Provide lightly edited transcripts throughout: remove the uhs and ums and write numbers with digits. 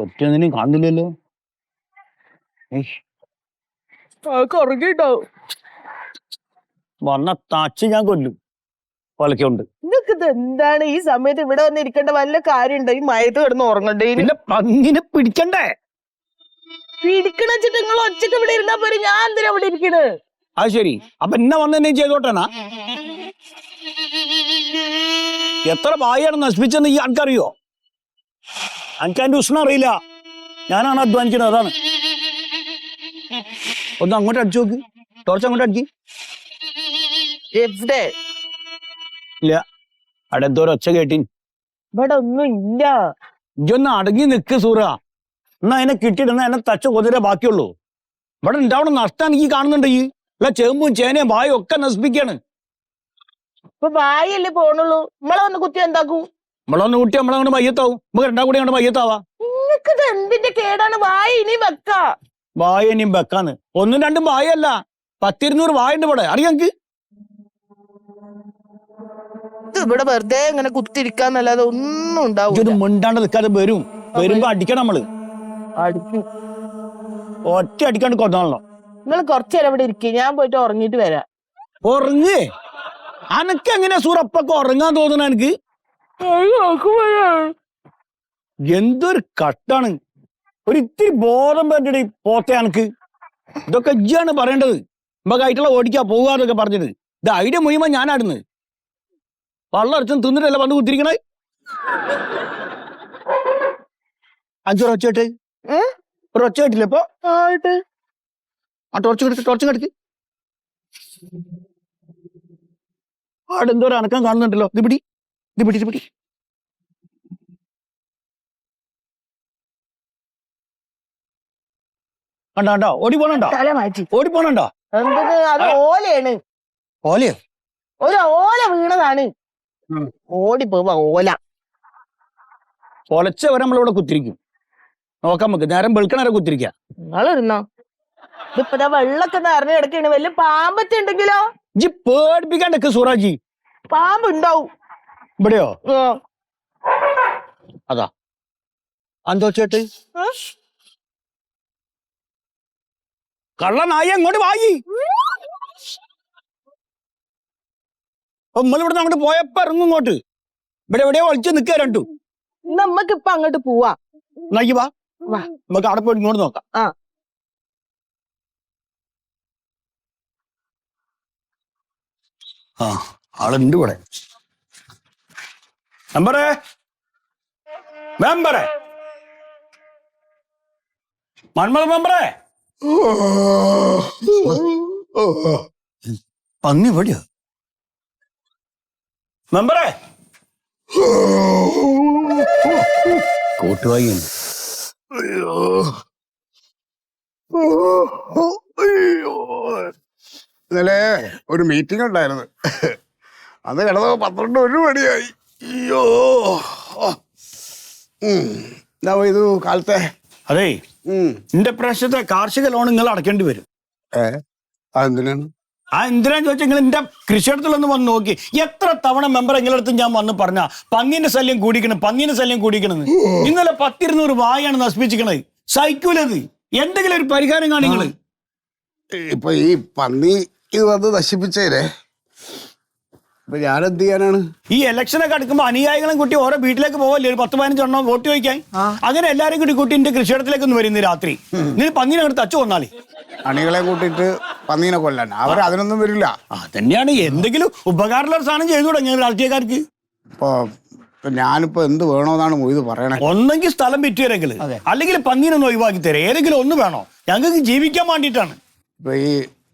ഒറ്റൊന്നിനും കാണുന്നില്ലല്ലോ. ഉറങ്ങിട്ടോ വന്ന തച്ച് ഞാൻ കൊല്ലും. കൊലക്കുണ്ട്. നിങ്ങൾക്ക് ഇത് എന്താണ് ഈ സമയത്ത് ഇവിടെ വന്നിരിക്കേണ്ട വല്ല കാര്യമുണ്ടോ? ഈ മയത്ത് കിടന്ന് ഉറങ്ങണ്ടേ? പിന്നെ പന്നിനെ പിടിക്കണ്ടേ? പിടിക്കണ വെച്ചിട്ട് നിങ്ങൾ ഒച്ചക്ക് ഇവിടെ ഇരുന്നാ പോരെ, ഞാൻ എന്തിനാ ഇവിടെ ഇരിക്കണത്? അത് ശരി. അപ്പൊ എന്നെ വന്നെ ചെയ്തോട്ടേനാ? എത്ര ഭായിയാണ് നശിപ്പിച്ചെന്ന് ഈ ആൾക്കറിയോ? എനിക്കതിന്റെ ഉഷ്ണം അറിയില്ല. ഞാനാണ് അധ്വാനിക്കുന്നത്, അതാണ്. ഒന്ന് അങ്ങോട്ട് അടിച്ചു നോക്ക്. ടോർച്ച് അങ്ങോട്ട് അടിക്ക്. എവിടെ? ഇല്ല, അവിടെ എന്തോ ഒച്ച കേട്ടി. ഇവിടെ ഒന്നും ഇല്ല. ഇജൊന്ന് അടങ്ങി നിക്ക് സൂറ. എന്നാ അതിനെ കിട്ടിയിടുന്ന എന്നെ തച്ച കൊതിരെ ബാക്കിയുള്ളൂ. ഇവിടെ ഉണ്ടാവണം നഷ്ടം എനിക്ക് കാണുന്നുണ്ട്. ഈ അല്ല ചേമ്പും ചേനയും ഭായും ഒക്കെ നശിപ്പിക്കാണ്. ഇപ്പൊ ഭായല്ലേ പോണുള്ളൂ. നമ്മളെ ഒന്ന് കുത്തി എന്താക്കൂ? നമ്മളൊന്ന് കൂട്ടി നമ്മളങ്ങോട്ട് മയ്യത്താവും. നമുക്ക് രണ്ടാം കൂടി അങ്ങോട്ട് മയ്യത്താവാ. നിങ്ങൾക്കിത് എന്തിന്റെ കേടാണ്? വായ ഇനി വെക്കാ. വായ ഇനിയും വെക്കാന്ന്. ഒന്നും രണ്ടും വായല്ല, 10-200 വായുണ്ട് ഇവിടെ. അറിയാക്ക് ഇവിടെ വെറുതെ ഇങ്ങനെ കുത്തിരിക്കാന്നല്ലാതെ ഒന്നും ഉണ്ടാവും. ഇത് മിണ്ടാണ്ട് നിൽക്കാതെ വരുമ്പോ അടിക്കണം നമ്മള്. ഒറ്റ അടിക്കാണ്ട് കൊന്നാണല്ലോ. നിങ്ങൾ കുറച്ചേരം ഇവിടെ ഇരിക്കും, ഞാൻ പോയിട്ട് ഉറങ്ങിട്ട് വരാം. ഉറങ്ങ്. അനക്ക് എങ്ങനെയാ സൂറപ്പൊക്കെ ഉറങ്ങാൻ തോന്നണ? എനിക്ക് എന്തൊരു കട്ടാണ്. ഒരു ഇത്തിരി ബോധം പറ്റടി പോത്തെ അനക്ക്. ഇതൊക്കെ ഇജ്ജാണ് പറയേണ്ടത്. നമുക്കായിട്ടുള്ള ഓടിക്കാ പോകാന്നൊക്കെ പറഞ്ഞത്. ഇത് ഐഡിയ മുഴുവൻ ഞാനാടുന്നത്. വള്ളം അടിച്ചും തിന്നിട്ടല്ല വന്ന് കുത്തിരിക്കണേ. ഒരൊച്ച കേട്ടെ. ഒരൊച്ച കേട്ടില്ല ഇപ്പൊ? ആ ടോർച്ച് കെടുക്ക്. അവിടെ എന്തോ ഒരു അനക്കം കാണുന്നുണ്ടല്ലോ. ഇത് പിടി. കണ്ടോ ഓടി പോണണ്ടോ? ഓടി പോണണ്ടോ? അത് ഓലയാണ്. ഓലയോ? ഒരു ഓല വീണതാണ്. ഓടി പോവാ ഓല. ഒലച്ച വരെ നമ്മളിവിടെ കുത്തിരിക്കും. നോക്കാൻ നമുക്ക് നേരം വെളുക്കണവരെ കുത്തിരിക്ക. നിങ്ങളിരുന്നോ? ഇതിപ്പോ വെള്ളൊക്കെ നിറഞ്ഞു കിടക്കാണ്. വല്ല പാമ്പൊക്കെ ഉണ്ടെങ്കിലോ? ജി പേടിപ്പിക്കാണ്ടൊക്കെ സൂറാജി. പാമ്പ് ഉണ്ടാവും ഇവിടെയോ? അതാ എന്തോ ചേട്ട് കള്ളനായി അങ്ങോട്ട് വായി. നമ്മളിവിടുന്ന് അങ്ങോട്ട് പോയപ്പോ ഇറങ്ങും ഇങ്ങോട്ട്. ഇവിടെ എവിടെയോ ഒളിച്ച് നിൽക്കുക രണ്ടു. നമ്മക്ക് ഇപ്പൊ അങ്ങോട്ട് പോവാ. നയ്യ വാ, നമുക്ക് അവിടെ പോയി ഇങ്ങോട്ട് നോക്കാം. ആ ആളുണ്ട് ഇവിടെ. മെമ്പറേ മന്മത മെമ്പറേ. പന്നി എവിടെയോ മെമ്പറേ? കൂട്ടുവായി ഇന്നലെ ഒരു മീറ്റിംഗ് ഉണ്ടായിരുന്നു. അന്ന് കിടന്നപ്പോ 12 മണിയായി. അയ്യോ, എന്താ ഇത് കാലത്തെ? അതേ, എന്റെ പ്രശ്നത്തെ കാർഷിക ലോൺ നിങ്ങൾ അടക്കേണ്ടി വരും. അതെന്തിനാണ്? എന്തിനാന്ന് ചോദിച്ചാൽ നിങ്ങൾ എന്റെ കൃഷിയിടത്തിലൊന്ന് വന്ന് നോക്കി. എത്ര തവണ മെമ്പർ നിങ്ങളടുത്ത് ഞാൻ വന്ന് പറഞ്ഞ പന്നീന്റെ ശല്യം കൂടിക്കണം. ഇന്നലെ 10-200 വായാണ് നശിപ്പിച്ചിക്കണത്. സൈക്കൂലത്. എന്തെങ്കിലും ഒരു പരിഹാരം കാണിങ്ങള്. ഇപ്പൊ ഈ പന്നി ഇത് വന്ന് നശിപ്പിച്ചേരെ ഇപ്പൊ ഞാനെന്ത് ചെയ്യാനാണ്? ഈ ഇലക്ഷനൊക്കെ അടുക്കുമ്പോ അനുയായികളും കൂട്ടി ഓരോ വീട്ടിലേക്ക് പോവല്ലേ, ഒരു 10-15 എണ്ണം വോട്ട് ചോദിക്കാൻ. അങ്ങനെ എല്ലാരും കൂട്ടി എന്റെ കൃഷിയിടത്തിലേക്ക് ഒന്ന് വരുന്ന രാത്രി നീ പന്നീനെ അങ്ങോട്ട് തച്ചു കൊന്നാളി. അണികളെ കൂട്ടിയിട്ട് പന്നീനെ കൊല്ലാൻ അവർ അതിനൊന്നും വരില്ല. അതന്നെയാണ് എന്തെങ്കിലും ഉപകാരമുള്ള ഒരു സാധനം ചെയ്തു തുടങ്ങിയ രാഷ്ട്രീയക്കാർക്ക്. ഇപ്പൊ ഞാനിപ്പോ എന്ത് വേണോന്നാണ് മൊയ്ത് പറയണേ? ഒന്നെങ്കിൽ സ്ഥലം വിറ്റുതരെങ്കിൽ, അല്ലെങ്കിൽ പന്നീനൊന്ന് ഒഴിവാക്കി തരാം. ഏതെങ്കിലും ഒന്ന് വേണോ? ഞങ്ങൾക്ക് ജീവിക്കാൻ വേണ്ടിയിട്ടാണ്. ഇപ്പൊ ഈ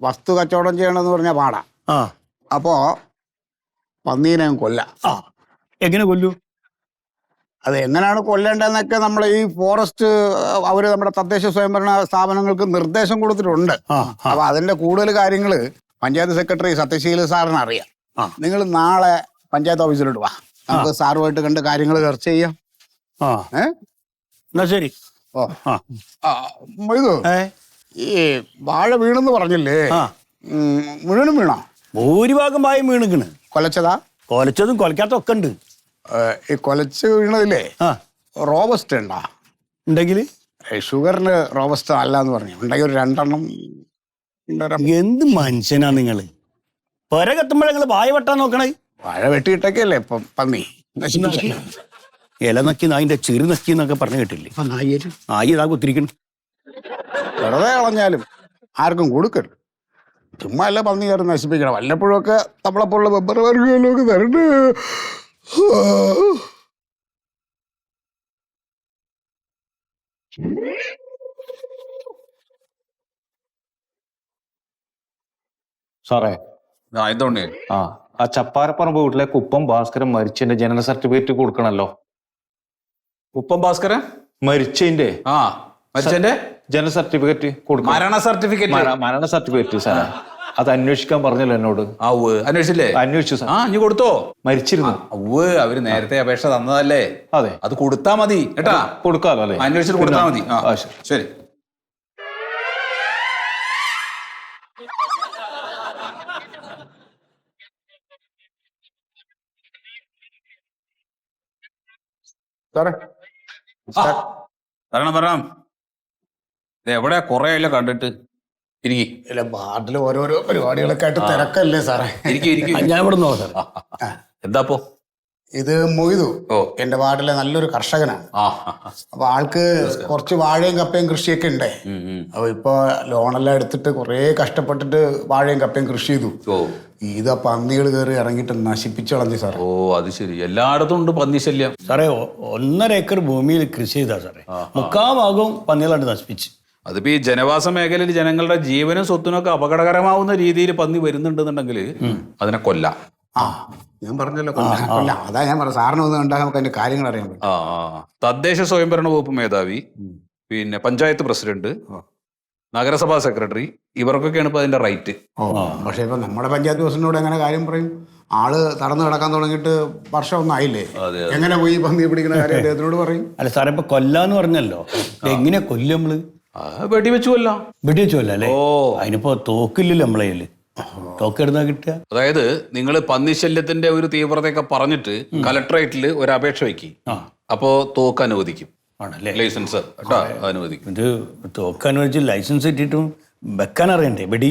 വസ്തു കച്ചവടം ചെയ്യണമെന്ന് പറഞ്ഞാൽ പാടാ. അപ്പോ പന്നീനെ കൊല്ലാം. എങ്ങനെ കൊല്ലൂ? അത് എങ്ങനെയാണ് കൊല്ലേണ്ടതെന്നൊക്കെ നമ്മൾ ഈ ഫോറസ്റ്റ് അവര് നമ്മുടെ തദ്ദേശ സ്വയംഭരണ സ്ഥാപനങ്ങൾക്ക് നിർദ്ദേശം കൊടുത്തിട്ടുണ്ട്. അപ്പൊ അതിന്റെ കൂടുതൽ കാര്യങ്ങള് പഞ്ചായത്ത് സെക്രട്ടറി സത്യശീല സാറിന് അറിയാം. നിങ്ങൾ നാളെ പഞ്ചായത്ത് ഓഫീസിലോട്ട് വാ, നമുക്ക് സാറുമായിട്ട് കണ്ട് കാര്യങ്ങൾ ചർച്ച ചെയ്യാം. എന്നാ ശരി. ഇത് ഈ വാഴ വീണെന്ന് പറഞ്ഞില്ലേ, മുഴുവനും വീണോ? ഭൂരിഭാഗം വായും വീണിക്കണ്. കൊലച്ചതാ? കൊലച്ചതും കൊലക്കാത്തതും ഒക്കെ ഉണ്ട്. ഈ കൊലച്ച് വീണതില്ലേ ആ റോബസ്റ്റ് ഉണ്ടാ? ഉണ്ടെങ്കിൽ ഷുഗറിന് റോബസ്റ്റ് അല്ല എന്ന് പറഞ്ഞു. ഉണ്ടെങ്കിൽ ഒരു 2 എണ്ണം കൊണ്ടുവരാൻ. എന്ത് മനുഷ്യനാ നിങ്ങള്? പൊര കത്തുമ്പോഴേ നിങ്ങള് വായ വെട്ടാൻ നോക്കണേ. വാഴ വെട്ടിയിട്ടൊക്കെയല്ലേ ഇപ്പം പന്നി നശിപ്പിച്ചത്. ഇല നക്കി നായിന്റെ ചെറു നക്കി എന്നൊക്കെ പറഞ്ഞു കേട്ടില്ലേ? നായി ഇതാ കുത്തിരിക്കണം. വെറുതെ കളഞ്ഞാലും ആർക്കും കൊടുക്കരുത്. ചുമ്മാ അല്ല പന്നി കയറി നശിപ്പിക്കണം. വല്ലപ്പോഴും ഒക്കെ നമ്മളെപ്പോലുള്ള വെബ്ബർ വർഗങ്ങളിലൊക്കെ തരണ്ട്. സാറേ എന്തുകൊണ്ട് ആ ചപ്പാരപ്പറമ്പ് വീട്ടിലെ കുപ്പം ഭാസ്കരൻ മരിച്ചതിന്റെ ജനന സർട്ടിഫിക്കറ്റ് കൊടുക്കണല്ലോ. ഉപ്പം ഭാസ്കരൻ മരിച്ചതിന്റെ മരിച്ചതിന്റെ ജനന സർട്ടിഫിക്കറ്റ് കൊടുക്കണം. മരണ സർട്ടിഫിക്കറ്റ്. മരണ സർട്ടിഫിക്കറ്റ് സാറേ, അത് അന്വേഷിക്കാൻ പറഞ്ഞല്ലോ എന്നോട്. അന്വേഷിച്ചില്ലേ? അന്വേഷിച്ചു സാർ. ഇനി കൊടുത്തോ? മരിച്ചിരുന്നു. അവര് നേരത്തെ അപേക്ഷ തന്നതല്ലേ? അതെ, അത് കൊടുത്താ മതി കേട്ടാ. കൊടുക്കാലോ അല്ലേ? അന്വേഷിച്ചിട്ട് കൊടുത്താ മതി. ശരി. സാറേ തരണം. എവിടെയാ കൊറേ അല്ല കണ്ടിട്ട്. ഇരിക്കി. ഇല്ല, വാർഡിൽ ഓരോരോ പരിപാടികളൊക്കെ ആയിട്ട് തിരക്കല്ലേ സാറേ. ഞാൻ ഇവിടെ നോക്കാം. എന്താപ്പോ? ഇത് മൊയ്തു എന്റെ വാർഡിലെ നല്ലൊരു കർഷകനാണ്. അപ്പൊ ആൾക്ക് കുറച്ച് വാഴയും കപ്പയും കൃഷിയൊക്കെ ഉണ്ടേ. അപ്പൊ ഇപ്പൊ ലോണെല്ലാം എടുത്തിട്ട് കുറെ കഷ്ടപ്പെട്ടിട്ട് വാഴയും കപ്പയും കൃഷി ചെയ്തു. ഇതാ പന്നികൾ കയറി ഇറങ്ങിയിട്ട് നശിപ്പിച്ചു കളഞ്ഞു സാറേ. അത് ശരി. എല്ലായിടത്തും ഉണ്ട് പന്നി ശല്യം സാറേ. 1.5 ഏക്കർ ഭൂമിയിൽ കൃഷി ചെയ്താ സാറേ, 3/4 ഭാഗവും പന്നികളാണ്ട് നശിപ്പിച്ച്. അതിപ്പോ ഈ ജനവാസ മേഖലയിൽ ജനങ്ങളുടെ ജീവനും സ്വത്തിനും ഒക്കെ അപകടകരമാവുന്ന രീതിയിൽ പന്നി വരുന്നുണ്ടെന്നുണ്ടെങ്കിൽ അതിനെ കൊല്ലാം. ഞാൻ പറഞ്ഞല്ലോ കൊല്ല. അതാ ഞാൻ പറഞ്ഞു സാറിന് ഒന്ന് കണ്ടാൽ നമുക്ക് അതിന്റെ കാര്യങ്ങൾ അറിയാൻ പറ്റും. തദ്ദേശ സ്വയംഭരണ വകുപ്പ് മേധാവി, പിന്നെ പഞ്ചായത്ത് പ്രസിഡന്റ്, നഗരസഭാ സെക്രട്ടറി, ഇവർക്കൊക്കെയാണ് ഇപ്പൊ അതിന്റെ റൈറ്റ്. പക്ഷെ ഇപ്പൊ നമ്മുടെ പഞ്ചായത്ത് പ്രസിഡന്റിനോട് എങ്ങനെ കാര്യം പറയും? ആള് തടന്നു കിടക്കാൻ തുടങ്ങിയിട്ട് വർഷം ആയില്ലേ. എങ്ങനെ പോയി പന്നി പിടിക്കുന്ന കാര്യം അദ്ദേഹത്തിനോട് പറയും? അല്ല സാറേ, ഇപ്പൊ കൊല്ലാന്ന് പറഞ്ഞല്ലോ, എങ്ങനെ കൊല്ലും നമ്മള്? വെടിവെച്ചു കൊല്ലാം. വെടിവെച്ചു കൊല്ലാം അല്ലേ? അതിനിപ്പോ തോക്കില്ലല്ലോ നമ്മളെ കയ്യില്. തോക്കെടുന്നാ കിട്ടുക. അതായത് നിങ്ങൾ പന്നിശല്യത്തിന്റെ ഒരു തീവ്രതയൊക്കെ പറഞ്ഞിട്ട് കലക്ടറേറ്റില് ഒരു അപേക്ഷ വയ്ക്കും. അപ്പോ തോക്ക് അനുവദിക്കും. ആണല്ലേ? ലൈസൻസ് അനുവദിക്കും. ഇത് തോക്ക് അനുവദിച്ച് ലൈസൻസ് കിട്ടിയിട്ടും വെക്കാൻ അറിയണ്ടേ വെടി?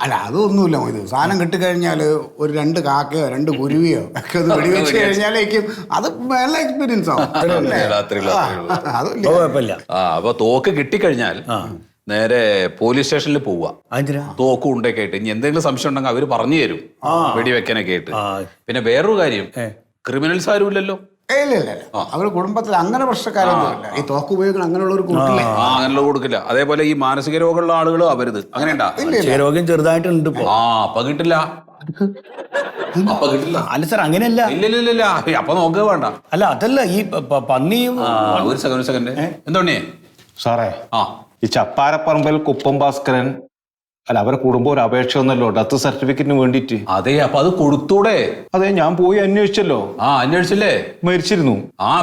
അല്ല, അതൊന്നുമില്ല. ഇത് സാധനം കിട്ടിക്കഴിഞ്ഞാൽ ഒരു 2 കാക്കയോ 2 കുരുവിയോ ഒക്കെ ഒന്ന് വെടിവെച്ച് കഴിഞ്ഞാലേക്കും അത് നല്ല എക്സ്പീരിയൻസ് ആവും. കുഴപ്പമില്ല. അപ്പൊ തോക്ക് കിട്ടിക്കഴിഞ്ഞാൽ നേരെ പോലീസ് സ്റ്റേഷനിൽ പോവുക. തോക്കും ഉണ്ടൊക്കെ ആയിട്ട് ഇനി എന്തെങ്കിലും സംശയം ഉണ്ടെങ്കിൽ അവര് പറഞ്ഞു തരും വെടിവെക്കാനൊക്കെ ആയിട്ട്. പിന്നെ വേറൊരു കാര്യം, ക്രിമിനൽസ് ആരും ഇല്ലല്ലോ. ഇല്ല, അവരുടെ കുടുംബത്തിൽ അങ്ങനെ പ്രശ്നക്കാരൊന്നുമില്ല. ഈ തോക്ക് ഉപയോഗിക്കണം അങ്ങനെയുള്ളവർ കൊടുക്കില്ല. അങ്ങനെയുള്ള കൊടുക്കില്ല. അതേപോലെ ഈ മാനസിക രോഗമുള്ള ആളുകളും അവരുത് അങ്ങനെ ഉണ്ടാ. രോഗം ചെറുതായിട്ടുണ്ട്. അപ്പൊ കിട്ടില്ല. അല്ല സാർ, അങ്ങനെയല്ല. ഇല്ല അപ്പൊ നോക്കുക വേണ്ട. അല്ല അതല്ല, ഈ പന്നിയും. ഒരു സെക്കൻഡ് എന്തോണേ സാറേ, ഈ ചപ്പാരപ്പറമ്പിൽ കുപ്പം ഭാസ്കരൻ അല്ല അവരെ കുടുംബം ഒരു അപേക്ഷ ഒന്നല്ലോ ഡെത്ത് സർട്ടിഫിക്കറ്റിന് വേണ്ടിട്ട്. അതെ, അപ്പൊ അത് കൊടുത്തൂടെ? അതെ, ഞാൻ പോയി അന്വേഷിച്ചല്ലോ. അന്വേഷിച്ചില്ലേ? മരിച്ചിരുന്നു.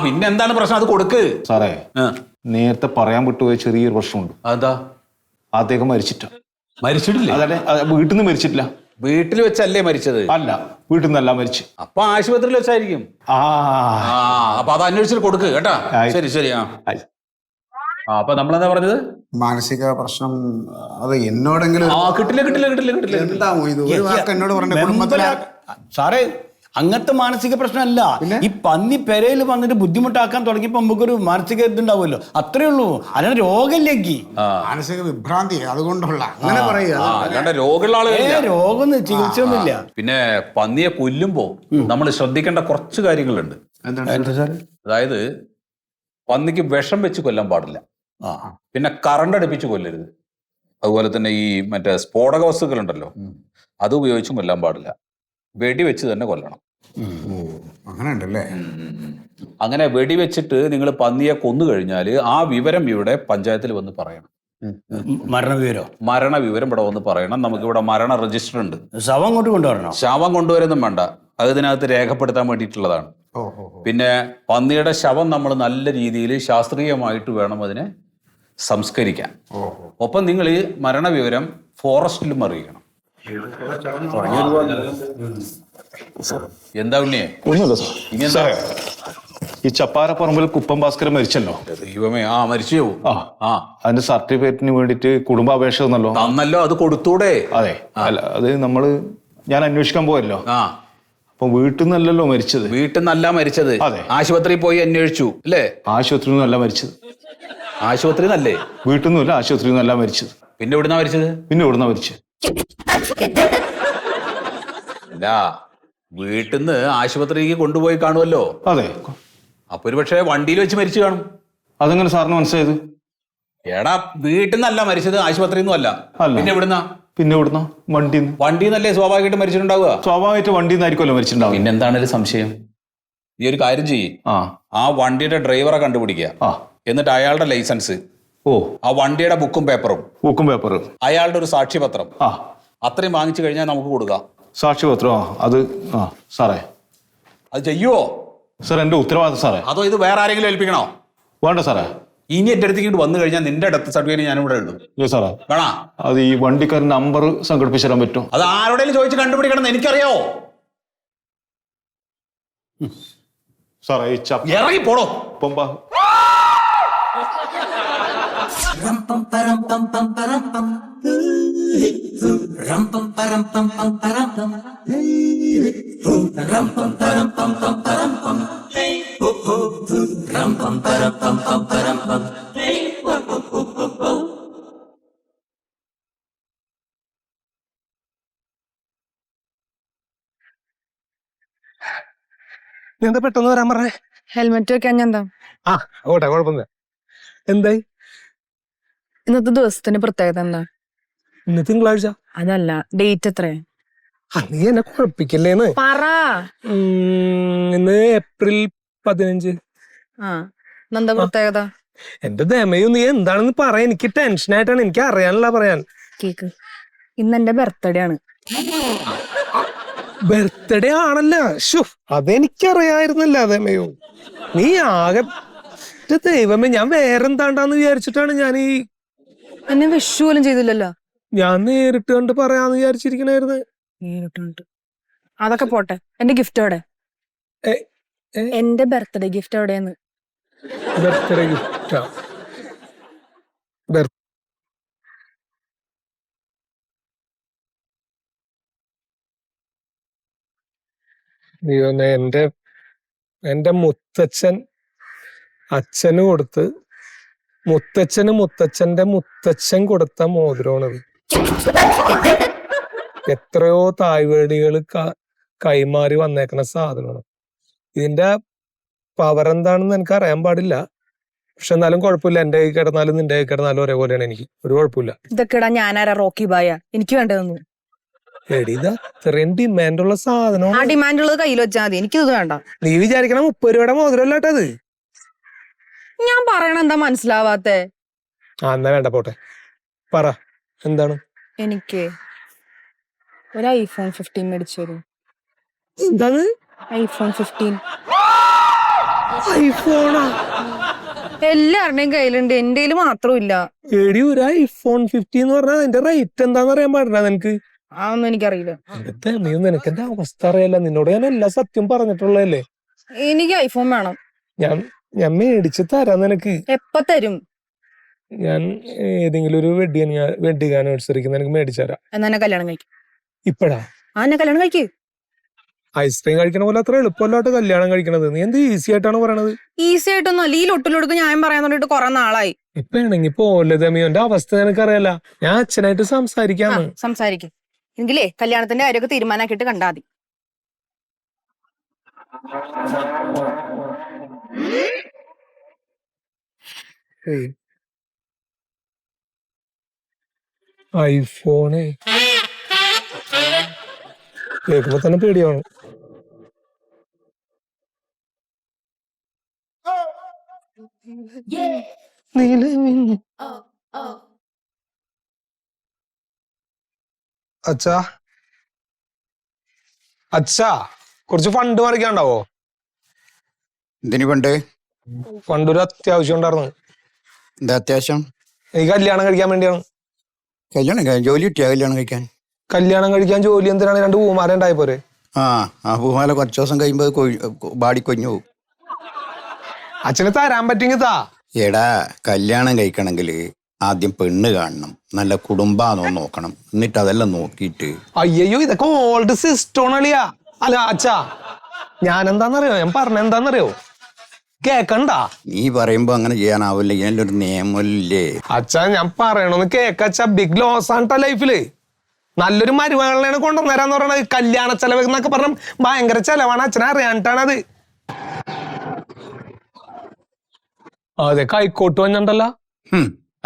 പിന്നെ എന്താണ് പ്രശ്നം? അത് കൊടുക്ക് സാറേ. നേരത്തെ പറയാൻ വിട്ടുപോയ ചെറിയൊരു പ്രശ്നമുണ്ട്. അതാ, അദ്ദേഹം മരിച്ചിട്ടില്ല. അതല്ലേ, വീട്ടിൽ നിന്ന് മരിച്ചിട്ടില്ല. വീട്ടിൽ വെച്ചല്ലേ മരിച്ചത്? അല്ല, വീട്ടിൽ നിന്നല്ല മരിച്ചു. അപ്പൊ ആശുപത്രിയിൽ വെച്ചായിരിക്കും. അപ്പൊ അത് അന്വേഷിച്ചിട്ട് കൊടുക്ക് കേട്ടാ. ശരി. അപ്പൊ നമ്മളെന്താ പറഞ്ഞത്? മാനസിക പ്രശ്നം. അത് എന്നോടെങ്കിലും കിട്ടില്ല. എന്താ ഇത് ഒരു വാക്ക് എന്നോട് പറഞ്ഞ സാറേ, അങ്ങനത്തെ മാനസിക പ്രശ്നമല്ല. ഈ പന്നി പെരയിൽ വന്നിട്ട് ബുദ്ധിമുട്ടാക്കാൻ തുടങ്ങിയപ്പോ നമുക്കൊരു മാനസിക ഇതുണ്ടാവുമല്ലോ, അത്രേ ഉള്ളൂ. അല്ലാണ്ട് രോഗമില്ലെങ്കിൽ മാനസിക വിഭ്രാന്തി അതുകൊണ്ടുള്ള അങ്ങനെ പറയുക. രോഗമുള്ള ആളുകൾ രോഗം ചികിത്സയൊന്നുമില്ല. പിന്നെ പന്നിയെ കൊല്ലുമ്പോ നമ്മൾ ശ്രദ്ധിക്കേണ്ട കുറച്ച് കാര്യങ്ങളുണ്ട്. അതായത് പന്നിക്ക് വിഷം വെച്ച് കൊല്ലാൻ പാടില്ല. പിന്നെ കറണ്ട് അടുപ്പിച്ച് കൊല്ലരുത്. അതുപോലെ തന്നെ ഈ മറ്റേ സ്ഫോടക വസ്തുക്കൾ ഉണ്ടല്ലോ, അത് ഉപയോഗിച്ചും കൊല്ലാൻ പാടില്ല. വെടിവെച്ച് തന്നെ കൊല്ലണം. അങ്ങനെ ഉണ്ടല്ലേ? അങ്ങനെ വെടിവെച്ചിട്ട് നിങ്ങൾ പന്നിയെ കൊന്നു കഴിഞ്ഞാൽ ആ വിവരം ഇവിടെ പഞ്ചായത്തിൽ വന്ന് പറയണം. മരണവിവരം ഇവിടെ വന്ന് പറയണം. നമുക്കിവിടെ മരണ രജിസ്റ്റർ ഉണ്ട്. ശവം കൊണ്ട് കൊണ്ടുവരണം. ശവം കൊണ്ടുവരുന്നും വേണ്ട, അത് ഇതിനകത്ത് രേഖപ്പെടുത്താൻ വേണ്ടിയിട്ടുള്ളതാണ്. പിന്നെ പന്നിയുടെ ശവം നമ്മൾ നല്ല രീതിയിൽ ശാസ്ത്രീയമായിട്ട് വേണം അതിനെ സംസ്കരിക്കാൻ. ഒപ്പം നിങ്ങൾ ഈ മരണവിവരം ഫോറസ്റ്റിലും അറിയിക്കണം. എന്താ ഉണ്ണിയെ ഒന്നുമില്ല സാർ. ഇനി എന്താ? ഈ ചപ്പാരപ്പറമ്പിൽ കുപ്പം ഭാസ്കരൻ മരിച്ചല്ലോ. ദൈവമേ, ആ മരിച്ചു പോവും. ആ അതിന്റെ സർട്ടിഫിക്കറ്റിന് വേണ്ടിയിട്ട് കുടുംബാപേക്ഷ തന്നല്ലോ. തന്നല്ലോ, അത് കൊടുത്തൂടെ? അതെ, അല്ല അത് ഞാൻ അന്വേഷിക്കാൻ പോയല്ലോ. ആ, അപ്പൊ വീട്ടിൽ നിന്നല്ലല്ലോ മരിച്ചത്. വീട്ടിൽ നിന്നല്ല മരിച്ചത്. അതെ. ആശുപത്രിയിൽ പോയി അന്വേഷിച്ചു അല്ലേ? ആശുപത്രിയിൽ നിന്നല്ല മരിച്ചത്. ആശുപത്രി നല്ലേ? വീട്ടിൽ നിന്നല്ല, ആശുപത്രിയിൽ നിന്നല്ല മരിച്ചത്. പിന്നെ എവിടുന്നാ മരിച്ചത്? പിന്നെ എവിടുന്നാ മരിച്ചത്? അല്ല, വീട്ടിൽ നിന്ന് ആശുപത്രിക്ക് കൊണ്ടുപോയി കാണുമല്ലോ. അതെ. അപ്പൊ ഒരു പക്ഷേ വണ്ടിയിൽ വെച്ച് മരിച്ചു കാണും. അതെങ്ങനെ സാറിന് മനസ്സിലായത്? എടാ, വീട്ടിൽ നിന്നല്ല മരിച്ചത്, ആശുപത്രിയിൽ നിന്നും അല്ല. പിന്നെ എവിടുന്നാ? പിന്നെ എവിടുന്നാ? വണ്ടിയിൽ നിന്നല്ലേ സ്വാഭാവികമായിട്ട് മരിച്ചിട്ടുണ്ടാവുക. സ്വാഭാവികമായിട്ട് വണ്ടിയിൽ നിന്നായിരിക്കുമല്ലോ മരിച്ചിട്ടുണ്ടാവും. പിന്നെ എന്താണൊരു സംശയം? നീ ഒരു കാര്യം ചെയ്യ്, ആ വണ്ടിയുടെ ഡ്രൈവറെ കണ്ടുപിടിക്കുക. എന്നിട്ട് അയാളുടെ ലൈസൻസ്, ആ വണ്ടിയുടെ ബുക്കും പേപ്പറും അയാളുടെ ഒരു സാക്ഷ്യപത്രം അത്രയും വാങ്ങിച്ചു കഴിഞ്ഞാൽ നമുക്ക് കൊടുക്കാം. സാക്ഷ്യപത്രം? അത് സാറേ അത് ചെയ്യുവോ? സാർ എന്റെ ഉത്തരവാദിത്തം സാറേ. അതോ ഇത് വേറെ ആരെങ്കിലും ഏൽപ്പിക്കണോ? വേണ്ട സാറേ. ഇനി എന്റെ അടുത്തേക്ക് വന്നു കഴിഞ്ഞാൽ നിന്റെ ഡെത്ത് സർട്ടിഫിക്കറ്റ് ഞാൻ ഇവിടെ എഴുതും. സാറേ വേണോ? അത് ഈ വണ്ടിക്കാരൻ നമ്പർ സംഘടിപ്പിച്ചു തരാൻ പറ്റും? അത് ആരോടെങ്കിലും ചോദിച്ച് കണ്ടുപിടിക്കണം എന്ന് എനിക്കറിയാവോ? സാറേ ഈ ഇറങ്ങി പോടോ. എന്താ പെട്ടെന്ന് വരാൻ പറഞ്ഞേ? ഹെൽമെറ്റ് വെക്കാൻ എന്താ? ആ ഓട്ടെ, കുഴപ്പമില്ല. എന്തായി ഇന്നത്തെ ദിവസത്തിന്റെ പ്രത്യേകത എന്താ? ഇന്ന് തിങ്കളാഴ്ച. അതല്ല, ഡേറ്റ് എത്രയാ? നീ എന്നെ കുഴപ്പിക്കല്ലേന്ന്. പറ. ഇന്ന് ഏപ്രിൽ 15. എന്താ പ്രത്യേകത? എന്റെ ദമയും നീ എന്താണെന്ന് പറയാ. എനിക്ക് ടെൻഷനായിട്ടാണ്, എനിക്ക് അറിയാനുള്ള പറയാൻ. കേക്ക്, ഇന്ന് എന്റെ ബർത്ത്ഡേ ആണ്. ബർത്ത്ഡേ ആണല്ല? അതെനിക്കറിയായിരുന്നല്ല ദമയോ. നീ ആകെ ദൈവമേ, ഞാൻ വേറെന്താണ്ടാന്ന് വിചാരിച്ചിട്ടാണ് ഞാൻ എന്നെ വിഷു പോലും ചെയ്തില്ലല്ലോ. ഞാൻ നേരിട്ട് കണ്ട് പറയാന്ന് വിചാരിച്ചിരിക്കണായിരുന്നു. നേരിട്ട് കണ്ട് അതൊക്കെ പോട്ടെ, എന്റെ ഗിഫ്റ്റ് എവിടെ? എന്റെ ബർത്ത്ഡേ ഗിഫ്റ്റ് എവിടെയെന്ന്? ബർത്ത്ഡേ ഗിഫ്റ്റാ? എന്റെ മുത്തച്ഛൻ അച്ഛന് കൊടുത്ത്, മുത്തച്ഛന്റെ മുത്തച്ഛൻ കൊടുത്ത മോതിരമാണത്. എത്രയോ തായ്വേടികൾ കൈമാറി വന്നേക്കുന്ന സാധനമാണ്. ഇതിന്റെ പവർ എന്താണെന്ന് എനിക്ക് അറിയാൻ പാടില്ല. പക്ഷെ എന്നാലും കുഴപ്പമില്ല. എന്റെ കൈ കിടന്നാലും നിന്റെ കൈ കിടന്നാലും ഒരേപോലെയാണ്. എനിക്ക് ഒരു കുഴപ്പമില്ല. ഇതൊക്കെ ഇടാൻ ഞാനാരാ റോക്കി ബായ? എനിക്ക് വേണ്ടതൊന്നും. എടി, ഇത് അത്രയും ഡിമാൻഡുള്ള സാധനമാണ്. ആ ഡിമാൻഡ് ഉള്ളത് കയ്യിൽ വെച്ചാൽ മതി, എനിക്കിത് വേണ്ട. നീ വിചാരിക്കണ 30 രൂപയുടെ മോതിരമല്ലാട്ടത്. ഞാൻ പറയണ എന്താ മനസ്സിലാവാത്തെ? എന്നാ വേണ്ട, പോട്ടെ. പറ, എന്താണ്? എനിക്ക് ഒരു iPhone 15 മേടിച്ചു തരും. എന്താണ്? iPhone 15. ഐഫോണാ? എല്ലാവരുടെയും കയ്യിലുണ്ട്, എന്റെ കയ്യിൽ മാത്രമില്ല. എടി, ഒരു iPhone 15 എന്ന് പറഞ്ഞാൽ അതിന്റെ റേറ്റ് എന്താന്ന് അറിയാൻ പാടില്ല നിനക്ക്? അതൊന്നും എനിക്കറിയില്ല. നിനക്ക് എന്റെ അവസ്ഥ അറിയാല്ല. നിന്നോട് ഞാൻ എല്ലാ സത്യം പറഞ്ഞിട്ടുള്ളതല്ലേ. എനിക്ക് ഐഫോൺ വേണം. ഞാൻ മേടിച്ച് തരാം നിനക്ക്. എപ്പ തരും? ഞാൻ ഏതെങ്കിലും ഒരു വെഡിങ് ആനിവേഴ്സറിക്ക് നിനക്ക് മേടിച്ചു തരാം. എന്നാ കല്യാണം കഴിക്കും. ഇപ്പഴാ? എന്നെ കല്യാണം കഴിക്ക്. ഐസ്ക്രീം കഴിക്കണ പോലെ അത്ര എളുപ്പമല്ലാട്ട് കല്യാണം കഴിക്കണത്. നീ എന്ത് ഈസി ആയിട്ടാണ് പറയണത്? ഈസി ആയിട്ടൊന്നും അല്ല. ഈ ലൊട്ടിലൊടുക്ക് ഞാൻ പറയാൻ തുടങ്ങിട്ട് കൊറേ നാളായി. ഇപ്പൊ ആണെങ്കിൽ പോലെ ദമിയോന്റെ അവസ്ഥ നിനക്കറിയാല. ഞാൻ അച്ഛനായിട്ട് സംസാരിക്കാന്ന്. സംസാരിക്കും. എങ്കിലേ കല്യാണത്തിന്റെ കാര്യമൊക്കെ തീരുമാനാക്കിയിട്ട് കണ്ടാ മതി. ഐഫോണ് കേൾക്കുമ്പോ തന്നെ പേടിയാണ്. അച്ഛാ കുറച്ച് ഫണ്ട് മറിക്കാണ്ടാവോ? എന്തിനു ഫണ്ട്? ഫണ്ട് ഒരു അത്യാവശ്യം ഉണ്ടായിരുന്നു. എന്താ അത്യാവശ്യം? എനിക്ക് കല്യാണം കഴിക്കാൻ വേണ്ടിയാണ്. കല്യാണം കഴിക്കാൻ? ജോലി കിട്ടിയാ കല്യാണം കഴിക്കാൻ? കല്യാണം കഴിക്കാൻ ജോലി എന്തിനാണ്? 2 പൂമാരെ ഉണ്ടായ പോരെ? ആ പൂമാല കുറച്ച് ദിവസം കഴിയുമ്പോൾ ബാടി കൊഞ്ഞു പോകും. അച്ഛന് തരാൻ പറ്റുമെങ്കിൽ താ. എടാ കല്യാണം കഴിക്കണമെങ്കിൽ ആദ്യം പെണ്ണ് കാണണം, നല്ല കുടുംബാണോ നോക്കണം, എന്നിട്ട് അതെല്ലാം നോക്കിയിട്ട്. അയ്യോ ഇതൊക്കെ ഓൾഡ് സിസ്റ്റോൺ അളിയാ. അല്ല അച്ഛാ, ഞാൻ പറഞ്ഞെന്താന്നറിയോ കേക്കണ്ട. നീ പറയുമ്പോ അങ്ങനെ ചെയ്യാനാവില്ല, ഇതിനൊരു നിയമമില്ലേ? അച്ഛാ ഞാൻ പറയണോന്ന് കേക്കച്ചാ. ബിഗ് ലോസ് ആണ് ലൈഫില്. നല്ലൊരു മരുമകളെയാണ് കൊണ്ടുവന്നേരാന്ന് പറയണത്. കല്യാണ ചെലവ് എന്നൊക്കെ പറഞ്ഞ ഭയങ്കര ചെലവാണ്. അച്ഛനെ അറിയാനിട്ടാണത്. അതെ കൈക്കോട്ട് വന്നിട്ടല്ല.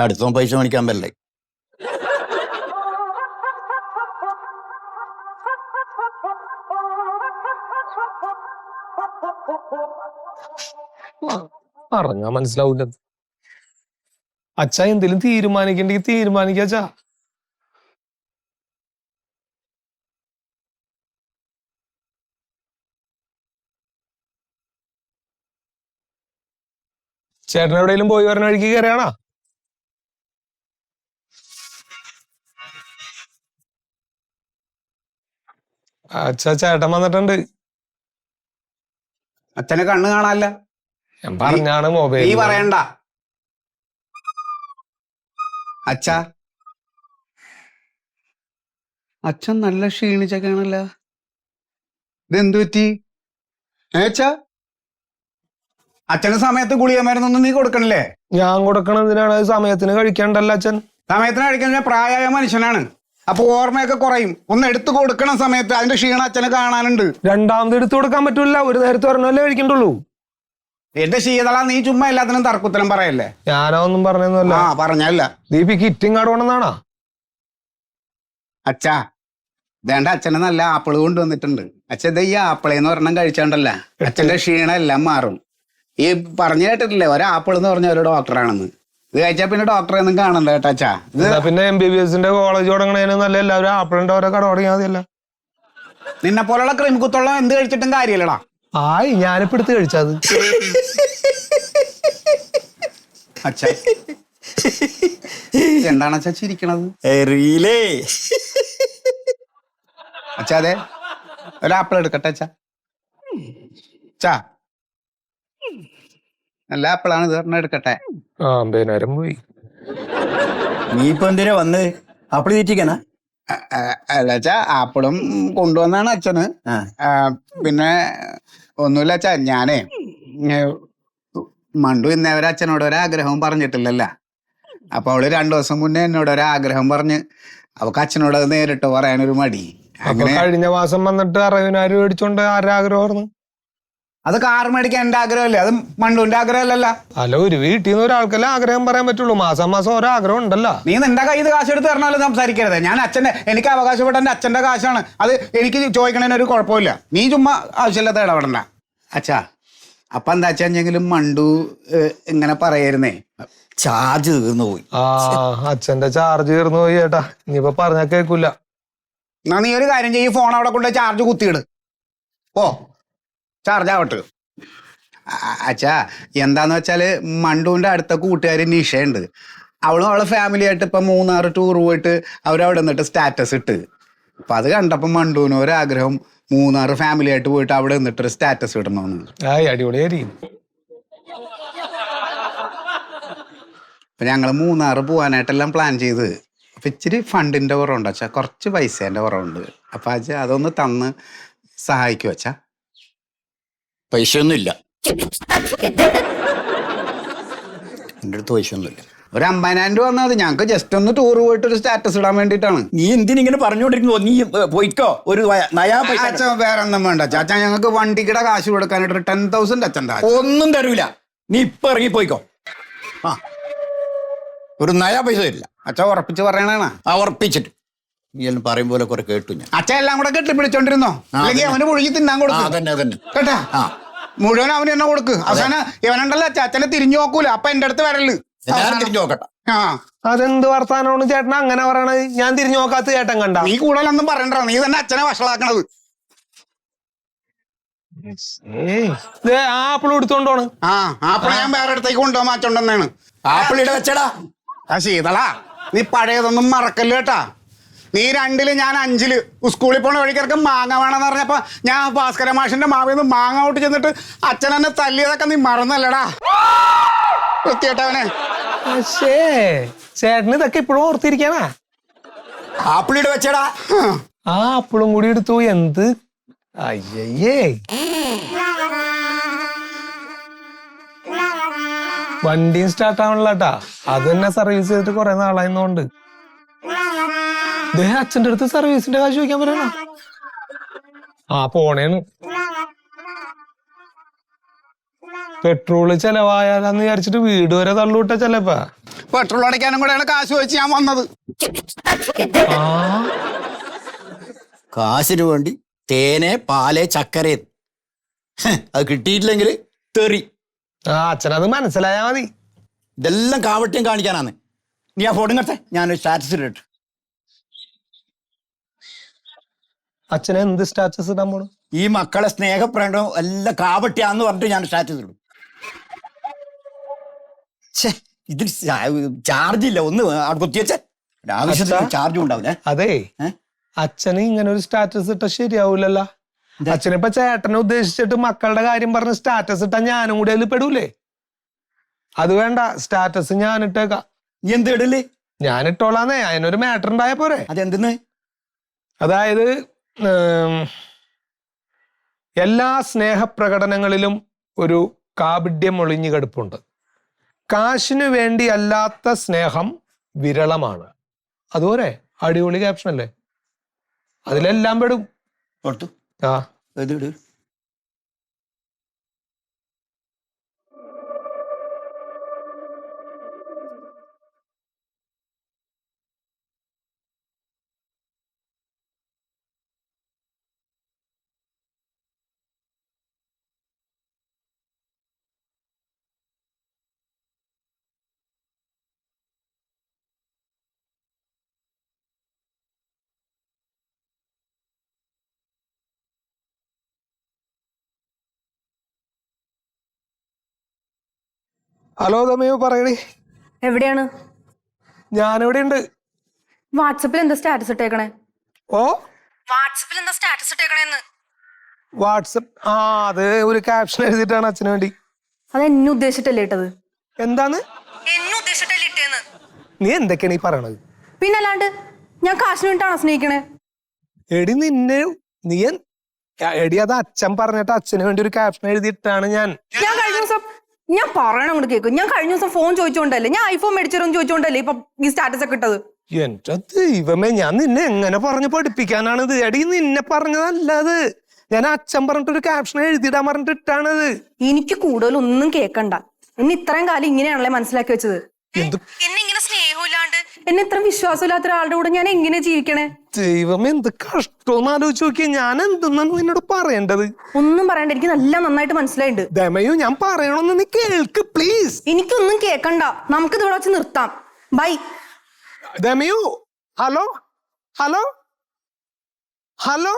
അടുത്ത പൈസ മേടിക്കാൻ പറ്റല്ലേ? പറഞ്ഞാ മനസ്സിലാവൂല. അച്ഛാ എന്തെങ്കിലും തീരുമാനിക്കണ്ടെങ്കിൽ തീരുമാനിക്കാച്ചാ. ചേട്ടൻ എവിടെയെങ്കിലും പോയി വരണ വഴിക്ക് കയറിയാണോ? അച്ഛാ ചേട്ടൻ വന്നിട്ടുണ്ട്. അച്ഛനെ കണ്ണ് കാണാല്ല. ഞാൻ പറഞ്ഞാണ് നീ മൊബൈൽ പറയണ്ട. അച്ഛാ അച്ഛൻ നല്ല ക്ഷീണിച്ചൊക്കെയാണല്ലോ. ഇതെന്തു പറ്റി? ഏച്ചാ അച്ഛന് സമയത്ത് ഗുളിക മരുന്നൊന്നും നീ കൊടുക്കണില്ലേ? ഞാൻ കൊടുക്കണതിനാണ്. സമയത്തിന് കഴിക്കണ്ടല്ലോ അച്ഛൻ. സമയത്തിന് കഴിക്കുന്ന പ്രായമായ മനുഷ്യനാണ്. അപ്പൊ ഓർമ്മയൊക്കെ കുറയും. ഒന്ന് എടുത്തു കൊടുക്കണം സമയത്ത്. അതിന്റെ ക്ഷീണം അച്ഛന് കാണാനുണ്ട്. രണ്ടാമത് എടുത്തു കൊടുക്കാൻ പറ്റൂല. ഒരു നേരത്തെ ഒരെണ്ണല്ലേ കഴിക്കണ്ടുള്ളൂ. എന്റെ ശീതള, നീ ചുമ്മാ എല്ലാത്തിനും തർക്കുത്തരം പറയല്ലേ. ഞാനൊന്നും പറഞ്ഞൊന്നുമല്ല. ആ പറഞ്ഞല്ല. ദീപി കിറ്റിങ് കാർഡ് വേണമെന്നാണോ? അച്ഛാ വേണ്ട, അച്ഛന് നല്ല ആപ്പിള് കൊണ്ടുവന്നിട്ടുണ്ട്. അച്ഛൻ ഈ ആപ്പിളെന്ന് ഒരെണ്ണം കഴിച്ചാണ്ടല്ല അച്ഛന്റെ ക്ഷീണം എല്ലാം മാറും. ഈ പറഞ്ഞു കേട്ടിട്ടില്ലേ ഒരാപ്പിൾ എന്ന് പറഞ്ഞ ഒരു ഡോക്ടറാണെന്ന്? ഇത് കഴിച്ചാ പിന്നെ ഡോക്ടറെ ഒന്നും കാണണ്ട കേട്ടോ അച്ഛാ. ഇത് പിന്നെ MBBS കോളേജ് തുടങ്ങണേന് നല്ല എല്ലാവരും ആപ്പിളിന്റെ ഓരോ കട തുടങ്ങിയാൽ മതിയല്ല. നിന്നെ പോലുള്ള ക്രിമിക്കുത്തോളം എന്ത് കഴിച്ചിട്ടും കാര്യമില്ലടാ. ആയി ഞാനിപ്പോ എടുത്ത് കഴിച്ചത്. അച്ഛാ എന്താണ് അച്ഛാ ചിരിക്കണത്? അച്ഛാ അതെ ഒരാപ്പിൾ എടുക്കട്ടെ അച്ഛാ. അച്ഛാ നല്ല ആപ്പിളാണ്, ഇത് ഒരെണ്ണം എടുക്കട്ടെ. 50,000 പോയി. നീ ഇപ്പൊ എന്തിനാ വന്ന് ആപ്പിള് തീറ്റിക്കണ? അല്ല അച്ഛാ, ആപ്പിളും കൊണ്ടുവന്നാണ് അച്ഛന്. പിന്നെ ഒന്നുമില്ല അച്ഛാ, ഞാനേ മണ്ടു ഇന്നേവരെ അച്ഛനോട് ഒരാഗ്രഹവും പറഞ്ഞിട്ടില്ലല്ല. അപ്പൊ അവള് 2 ദിവസം മുന്നേ എന്നോട് ഒരാഗ്രഹം പറഞ്ഞ് അവക്ക് അച്ഛനോട് അത് നേരിട്ട് പറയാനൊരു മടി. അപ്പൊ കഴിഞ്ഞ മാസം വന്നിട്ട് 60,000 മേടിച്ചോണ്ട് ആരുടെ ആഗ്രഹമായിരുന്നു? അത് കാർ മേടിക്കാൻ എന്റെ ആഗ്രഹമല്ലേ, അത് മണ്ടുവിന്റെ ആഗ്രഹമല്ലല്ല. അല്ല, ഒരു വീട്ടിൽ നിന്ന് ഒരാൾക്കല്ലേ ആഗ്രഹം പറയാൻ പറ്റുള്ളൂ. മാസം മാസം ഓരോ ആഗ്രഹം ഉണ്ടല്ലോ. നീ നിന്റെ കയ്യിൽ കാശ് എടുത്ത് തരണമല്ലോ സംസാരിക്കരുത്. ഞാൻ എനിക്ക് അവകാശപ്പെട്ട എന്റെ അച്ഛന്റെ കാശാണ്. അത് എനിക്ക് ചോദിക്കണതിന് ഒരു കുഴപ്പമില്ല. നീ ചുമ്മാ ആവശ്യമില്ലാത്ത ഇടപെടണ്ട അച്ഛാ. അപ്പൊ എന്താ അച്ഛനെങ്കിലും മണ്ടു ഇങ്ങനെ പറയായിരുന്നേ. ചാർജ് തീർന്നു പോയി. അച്ഛന്റെ ചാർജ് തീർന്നു പോയി ചേട്ടാ. ഇനിയിപ്പൊ പറഞ്ഞാ കേൾക്കൂല. എന്നാ നീ ഒരു കാര്യം ചെയ്യും, ഫോൺ അവിടെ കൊണ്ട് ചാർജ് കുത്തിയിട്. ഓ ചാർജ് ആവട്ടെ. അച്ഛാ എന്താന്ന് വെച്ചാല് മണ്ടുവിന്റെ അടുത്ത കൂട്ടുകാരി നിഷയുണ്ട്. അവളും അവളെ ഫാമിലി ആയിട്ട് ഇപ്പൊ 3 ടൂർ പോയിട്ട് അവരവിടെ നിന്നിട്ട് സ്റ്റാറ്റസ് ഇട്ട്. അപ്പൊ അത് കണ്ടപ്പോ മണ്ടുവിന് ഒരാഗ്രഹം 3 ഫാമിലി ആയിട്ട് പോയിട്ട് അവിടെ നിന്നിട്ടൊരു സ്റ്റാറ്റസ് ഇടണമെന്ന്. അടിപൊളിയായിരിക്കും. അപ്പൊ ഞങ്ങള് 3 പോവാനായിട്ടെല്ലാം പ്ലാൻ ചെയ്ത്. അപ്പൊ ഇച്ചിരി ഫണ്ടിന്റെ കുറവുണ്ട് അച്ഛാ, കുറച്ച് പൈസേന്റെ കുറവുണ്ട്. അപ്പൊ അച്ഛാ അതൊന്ന് തന്ന് സഹായിക്കും അച്ഛാ. പൈസ ഒന്നുമില്ല എൻ്റെ അടുത്ത്, പൈസ ഒന്നുമില്ല. ഒരു 50,000 രൂപ വന്നാൽ മതി. ഞങ്ങൾക്ക് ജസ്റ്റ് ഒന്ന് ടൂർ പോയിട്ട് ഒരു സ്റ്റാറ്റസ് ഇടാൻ വേണ്ടിയിട്ടാണ്. നീ എന്തിനിങ്ങനെ പറഞ്ഞോണ്ടിരിക്കുന്നു? നീ പോയിക്കോ. ഒരു നയാ പൈസ അച്ഛൻ വേറെ ഒന്നും വേണ്ട അച്ഛാ. അച്ഛാ ഞങ്ങൾക്ക് വണ്ടിക്കിടെ കാശ് കൊടുക്കാനായിട്ട് ഒരു 10,000 അച്ഛൻ്റെ. ഒന്നും തരൂല. നീ ഇപ്പൊ ഇറങ്ങി പോയിക്കോ. ആ ഒരു നയാ പൈസ തരില്ല. അച്ഛൻ ഉറപ്പിച്ച് പറയണാണ്. ഉറപ്പിച്ചിട്ട് നീ എല്ലാം പറയും പോലെ കുറെ കേട്ടു ഞാൻ. അച്ഛൻ എല്ലാം കൂടെ കെട്ടിപ്പിടിച്ചോണ്ടിരുന്നോ? അല്ലെങ്കിൽ അവന് മുഴുകി തിന്നാൻ കൊടുക്കും. അതന്നെ കേട്ടാ, മുഴുവൻ അവന് തന്നെ കൊടുക്ക്. അവസാനം ഇവനുണ്ടല്ലോ അച്ഛനെ തിരിഞ്ഞു നോക്കൂല. അപ്പൊ എന്റെ അടുത്ത് വരല് തിരിഞ്ഞു നോക്കട്ടെ. അതെന്ത് വർത്താനമാണ് ചേട്ടൻ അങ്ങനെ പറയണത്? ഞാൻ തിരിഞ്ഞു നോക്കാത്ത ചേട്ടൻ കണ്ട? നീ കൂടുതലൊന്നും പറയണ്ട. നീ തന്നെ അച്ഛനെ വഷളാക്കണത്. ആപ്പിൾ എടുത്തോണ്ടോണ്. ആപ്പിൾ ഞാൻ വേറെ അടുത്തേക്ക് കൊണ്ടുപോകാൻ മാറ്റോണ്ടെന്നാണ്. ആപ്പിൾ ഇട വെച്ചടാ. ശീതളാ, നീ പഴയതൊന്നും മറക്കല്ല കേട്ടാ. നീ 2-ല് ഞാൻ 5-ല് സ്കൂളിൽ പോണ വഴിക്കിറക്ക് മാങ്ങ വേണമെന്ന് പറഞ്ഞപ്പോ ഞാൻ ഭാസ്കര മാഷിന്റെ മാവിൽ നിന്ന് മാങ്ങ ഔട്ട് ചെന്നിട്ട് അച്ഛൻ എന്നെ തല്ലിയതൊക്കെ നീ മറന്നല്ലടാ വൃത്തിയേട്ടവനെ. പക്ഷേ ചേട്ടന് ഇതൊക്കെ ഇപ്പോഴും ഓർത്തിരിക്കാനാ? ആപ്പിളിട്ട് വെച്ചടാ. ആ അപ്പളും കൂടി എടുത്തു. എന്ത് അയ്യേ. വണ്ടിയും സ്റ്റാർട്ട് ആവണില്ലാട്ടാ. അത് തന്നെ സർവീസ് ചെയ്തിട്ട് കുറെ നാളായിരുന്നോണ്ട് അച്ഛൻ്റെ അടുത്ത് സർവീസിന്റെ കാശ് ചോദിക്കാൻ പറയണ. ആ പോണേന്ന്. പെട്രോള് ചെലവായാലെന്ന് വിചാരിച്ചിട്ട് വീട് വരെ തള്ളുവിട്ട ചെലപ്പാ. പെട്രോൾ അടയ്ക്കാനും കൂടെയാണ് കാശ് വെച്ച് ഞാൻ വന്നത്. ആ കാശിന് വേണ്ടി തേനെ പാല് ചക്കര അത് കിട്ടിയിട്ടില്ലെങ്കിൽ തെറി. അച്ഛനത് മനസ്സിലായാ മതി. ഇതെല്ലാം കാവട്യം കാണിക്കാനാണ്. നീ ആ ഫോട്ടോ കട്ടെ, ഞാനൊരു സ്റ്റാറ്റസ് ഇട്ടു. അച്ഛനെ എന്ത് സ്റ്റാറ്റസ് ഇടാൻ പോണു? ഈ മക്കളെ സ്നേഹപ്രകടനവും എല്ലാം കാവട്യാന്ന് പറഞ്ഞിട്ട് ഞാൻ സ്റ്റാറ്റസ് ഇടും. ഇതിൽ ചാർജ് ഇല്ല. ഒന്ന് അവിടെ കുത്തിവെച്ച ആവശ്യത്തിന് ചാർജും ഉണ്ടാവില്ല. അതെ, അച്ഛന് ഇങ്ങനെ ഒരു സ്റ്റാറ്റസ് ഇട്ട ശരിയാവൂലല്ലോ. അച്ഛനിപ്പ ചേട്ടനെ ഉദ്ദേശിച്ചിട്ട് മക്കളുടെ കാര്യം പറഞ്ഞ് സ്റ്റാറ്റസ് ഇട്ടാ ഞാനും കൂടി അതിൽ പെടൂലേ? അത് വേണ്ട, സ്റ്റാറ്റസ് ഞാൻ ഇട്ടേക്കാം. നീ എന്ത് ഇടല്? ഞാൻ ഇട്ടോളാന്നേ. അതിനൊരു മാറ്റർ ഉണ്ടായ പോരെ? അതെന്തെന്ന്? അതായത് എല്ലാ സ്നേഹപ്രകടനങ്ങളിലും ഒരു കാപഢ്യം ഒളിഞ്ഞു കിടപ്പുണ്ട്. കാശിനു വേണ്ടി അല്ലാത്ത സ്നേഹം വിരളമാണ്. അതുപോലെ അടിപൊളി ക്യാപ്ഷൻ അല്ലേ? അതിലെല്ലാം പെടും. ആ ഹലോ തമ്മയോ, പറയണേ. എവിടെയാണ്? ഞാനിവിടെ ഉണ്ട്. വാട്സപ്പിൽ എന്താ സ്റ്റാറ്റസ് ഇട്ടേക്കണേ? ഓ വാട്സപ്പിൽ എന്താ സ്റ്റാറ്റസ് ഇട്ടേക്കണേന്ന്? വാട്സപ്പ് അത് ഒരു ക്യാപ്ഷൻ എഴുതിയിട്ടാണ് അച്ഛന് വേണ്ടി. അത് എന്നെ ഉദ്ദേശിച്ചിട്ടല്ലേ ഇട്ടത്? എന്താന്ന്? എന്നെ ഉദ്ദേശിച്ചിട്ടല്ലേ ഇട്ടേന്ന്? നീ എന്തൊക്കെയാണ് ഈ പറയണത്? പിന്നല്ലാണ്ട് ഞാൻ കാശിന് വേണ്ടിട്ടാണോ സ്നേഹിക്കണേ? എടി എടി അത് അച്ഛൻ പറഞ്ഞിട്ട് അച്ഛന് വേണ്ടി ഒരു ക്യാപ്ഷൻ എഴുതിയിട്ടാണ് ഞാൻ കഴിഞ്ഞ ദിവസം ഞാൻ പറയണം അങ്ങോട്ട് കേൾക്കും. ഞാൻ കഴിഞ്ഞ ദിവസം ഫോൺ ചോദിച്ചോണ്ടല്ലേ, ഞാൻ ഐഫോൺ മേടിച്ചോന്ന് ചോദിച്ചോണ്ടല്ലേ ഇപ്പൊ ഈ സ്റ്റാറ്റസ് ഒക്കെ ഇട്ടത്. എന്റെ ദൈവമേ, ഞാൻ നിന്നെ എങ്ങനെ പറഞ്ഞ് പഠിപ്പിക്കാനാണിത്? എടി നിന്നെ പറഞ്ഞതല്ലത്. ഞാൻ അച്ഛൻ പറഞ്ഞിട്ടൊരു ക്യാപ്ഷൻ എഴുതിയിടാൻ പറഞ്ഞിട്ട് ഇട്ടാണത്. എനിക്ക് കൂടുതലൊന്നും കേൾക്കണ്ട. എന്നെ ഇത്രയും കാലം ഇങ്ങനെയാണല്ലേ മനസ്സിലാക്കി വെച്ചത്. എന്നെ ഇങ്ങനെ സ്നേഹമില്ലാണ്ട്, എന്നെ ഇത്ര വിശ്വാസമില്ലാത്ത ഒരാളുടെ കൂടെ ഞാൻ എങ്ങനെ ജീവിക്കണേ? ദൈവം, എന്ത് കഷ്ടമെന്ന് ആലോചിച്ച് നോക്കിയ. ഞാൻ എന്തെന്നാണ് നിന്നോട് പറയേണ്ടത്? ഒന്നും പറയണ്ട, എനിക്ക് നല്ല നന്നായിട്ട് മനസ്സിലായിട്ടുണ്ട്. ദമയു, ഞാൻ പറയണമെന്ന് നീ കേൾക്ക് പ്ലീസ്. എനിക്കൊന്നും കേൾക്കണ്ട, നമുക്കിത് ഇവിടെ വെച്ച് നിർത്താം. ബൈ. ദമയു, ഹലോ ഹലോ ഹലോ.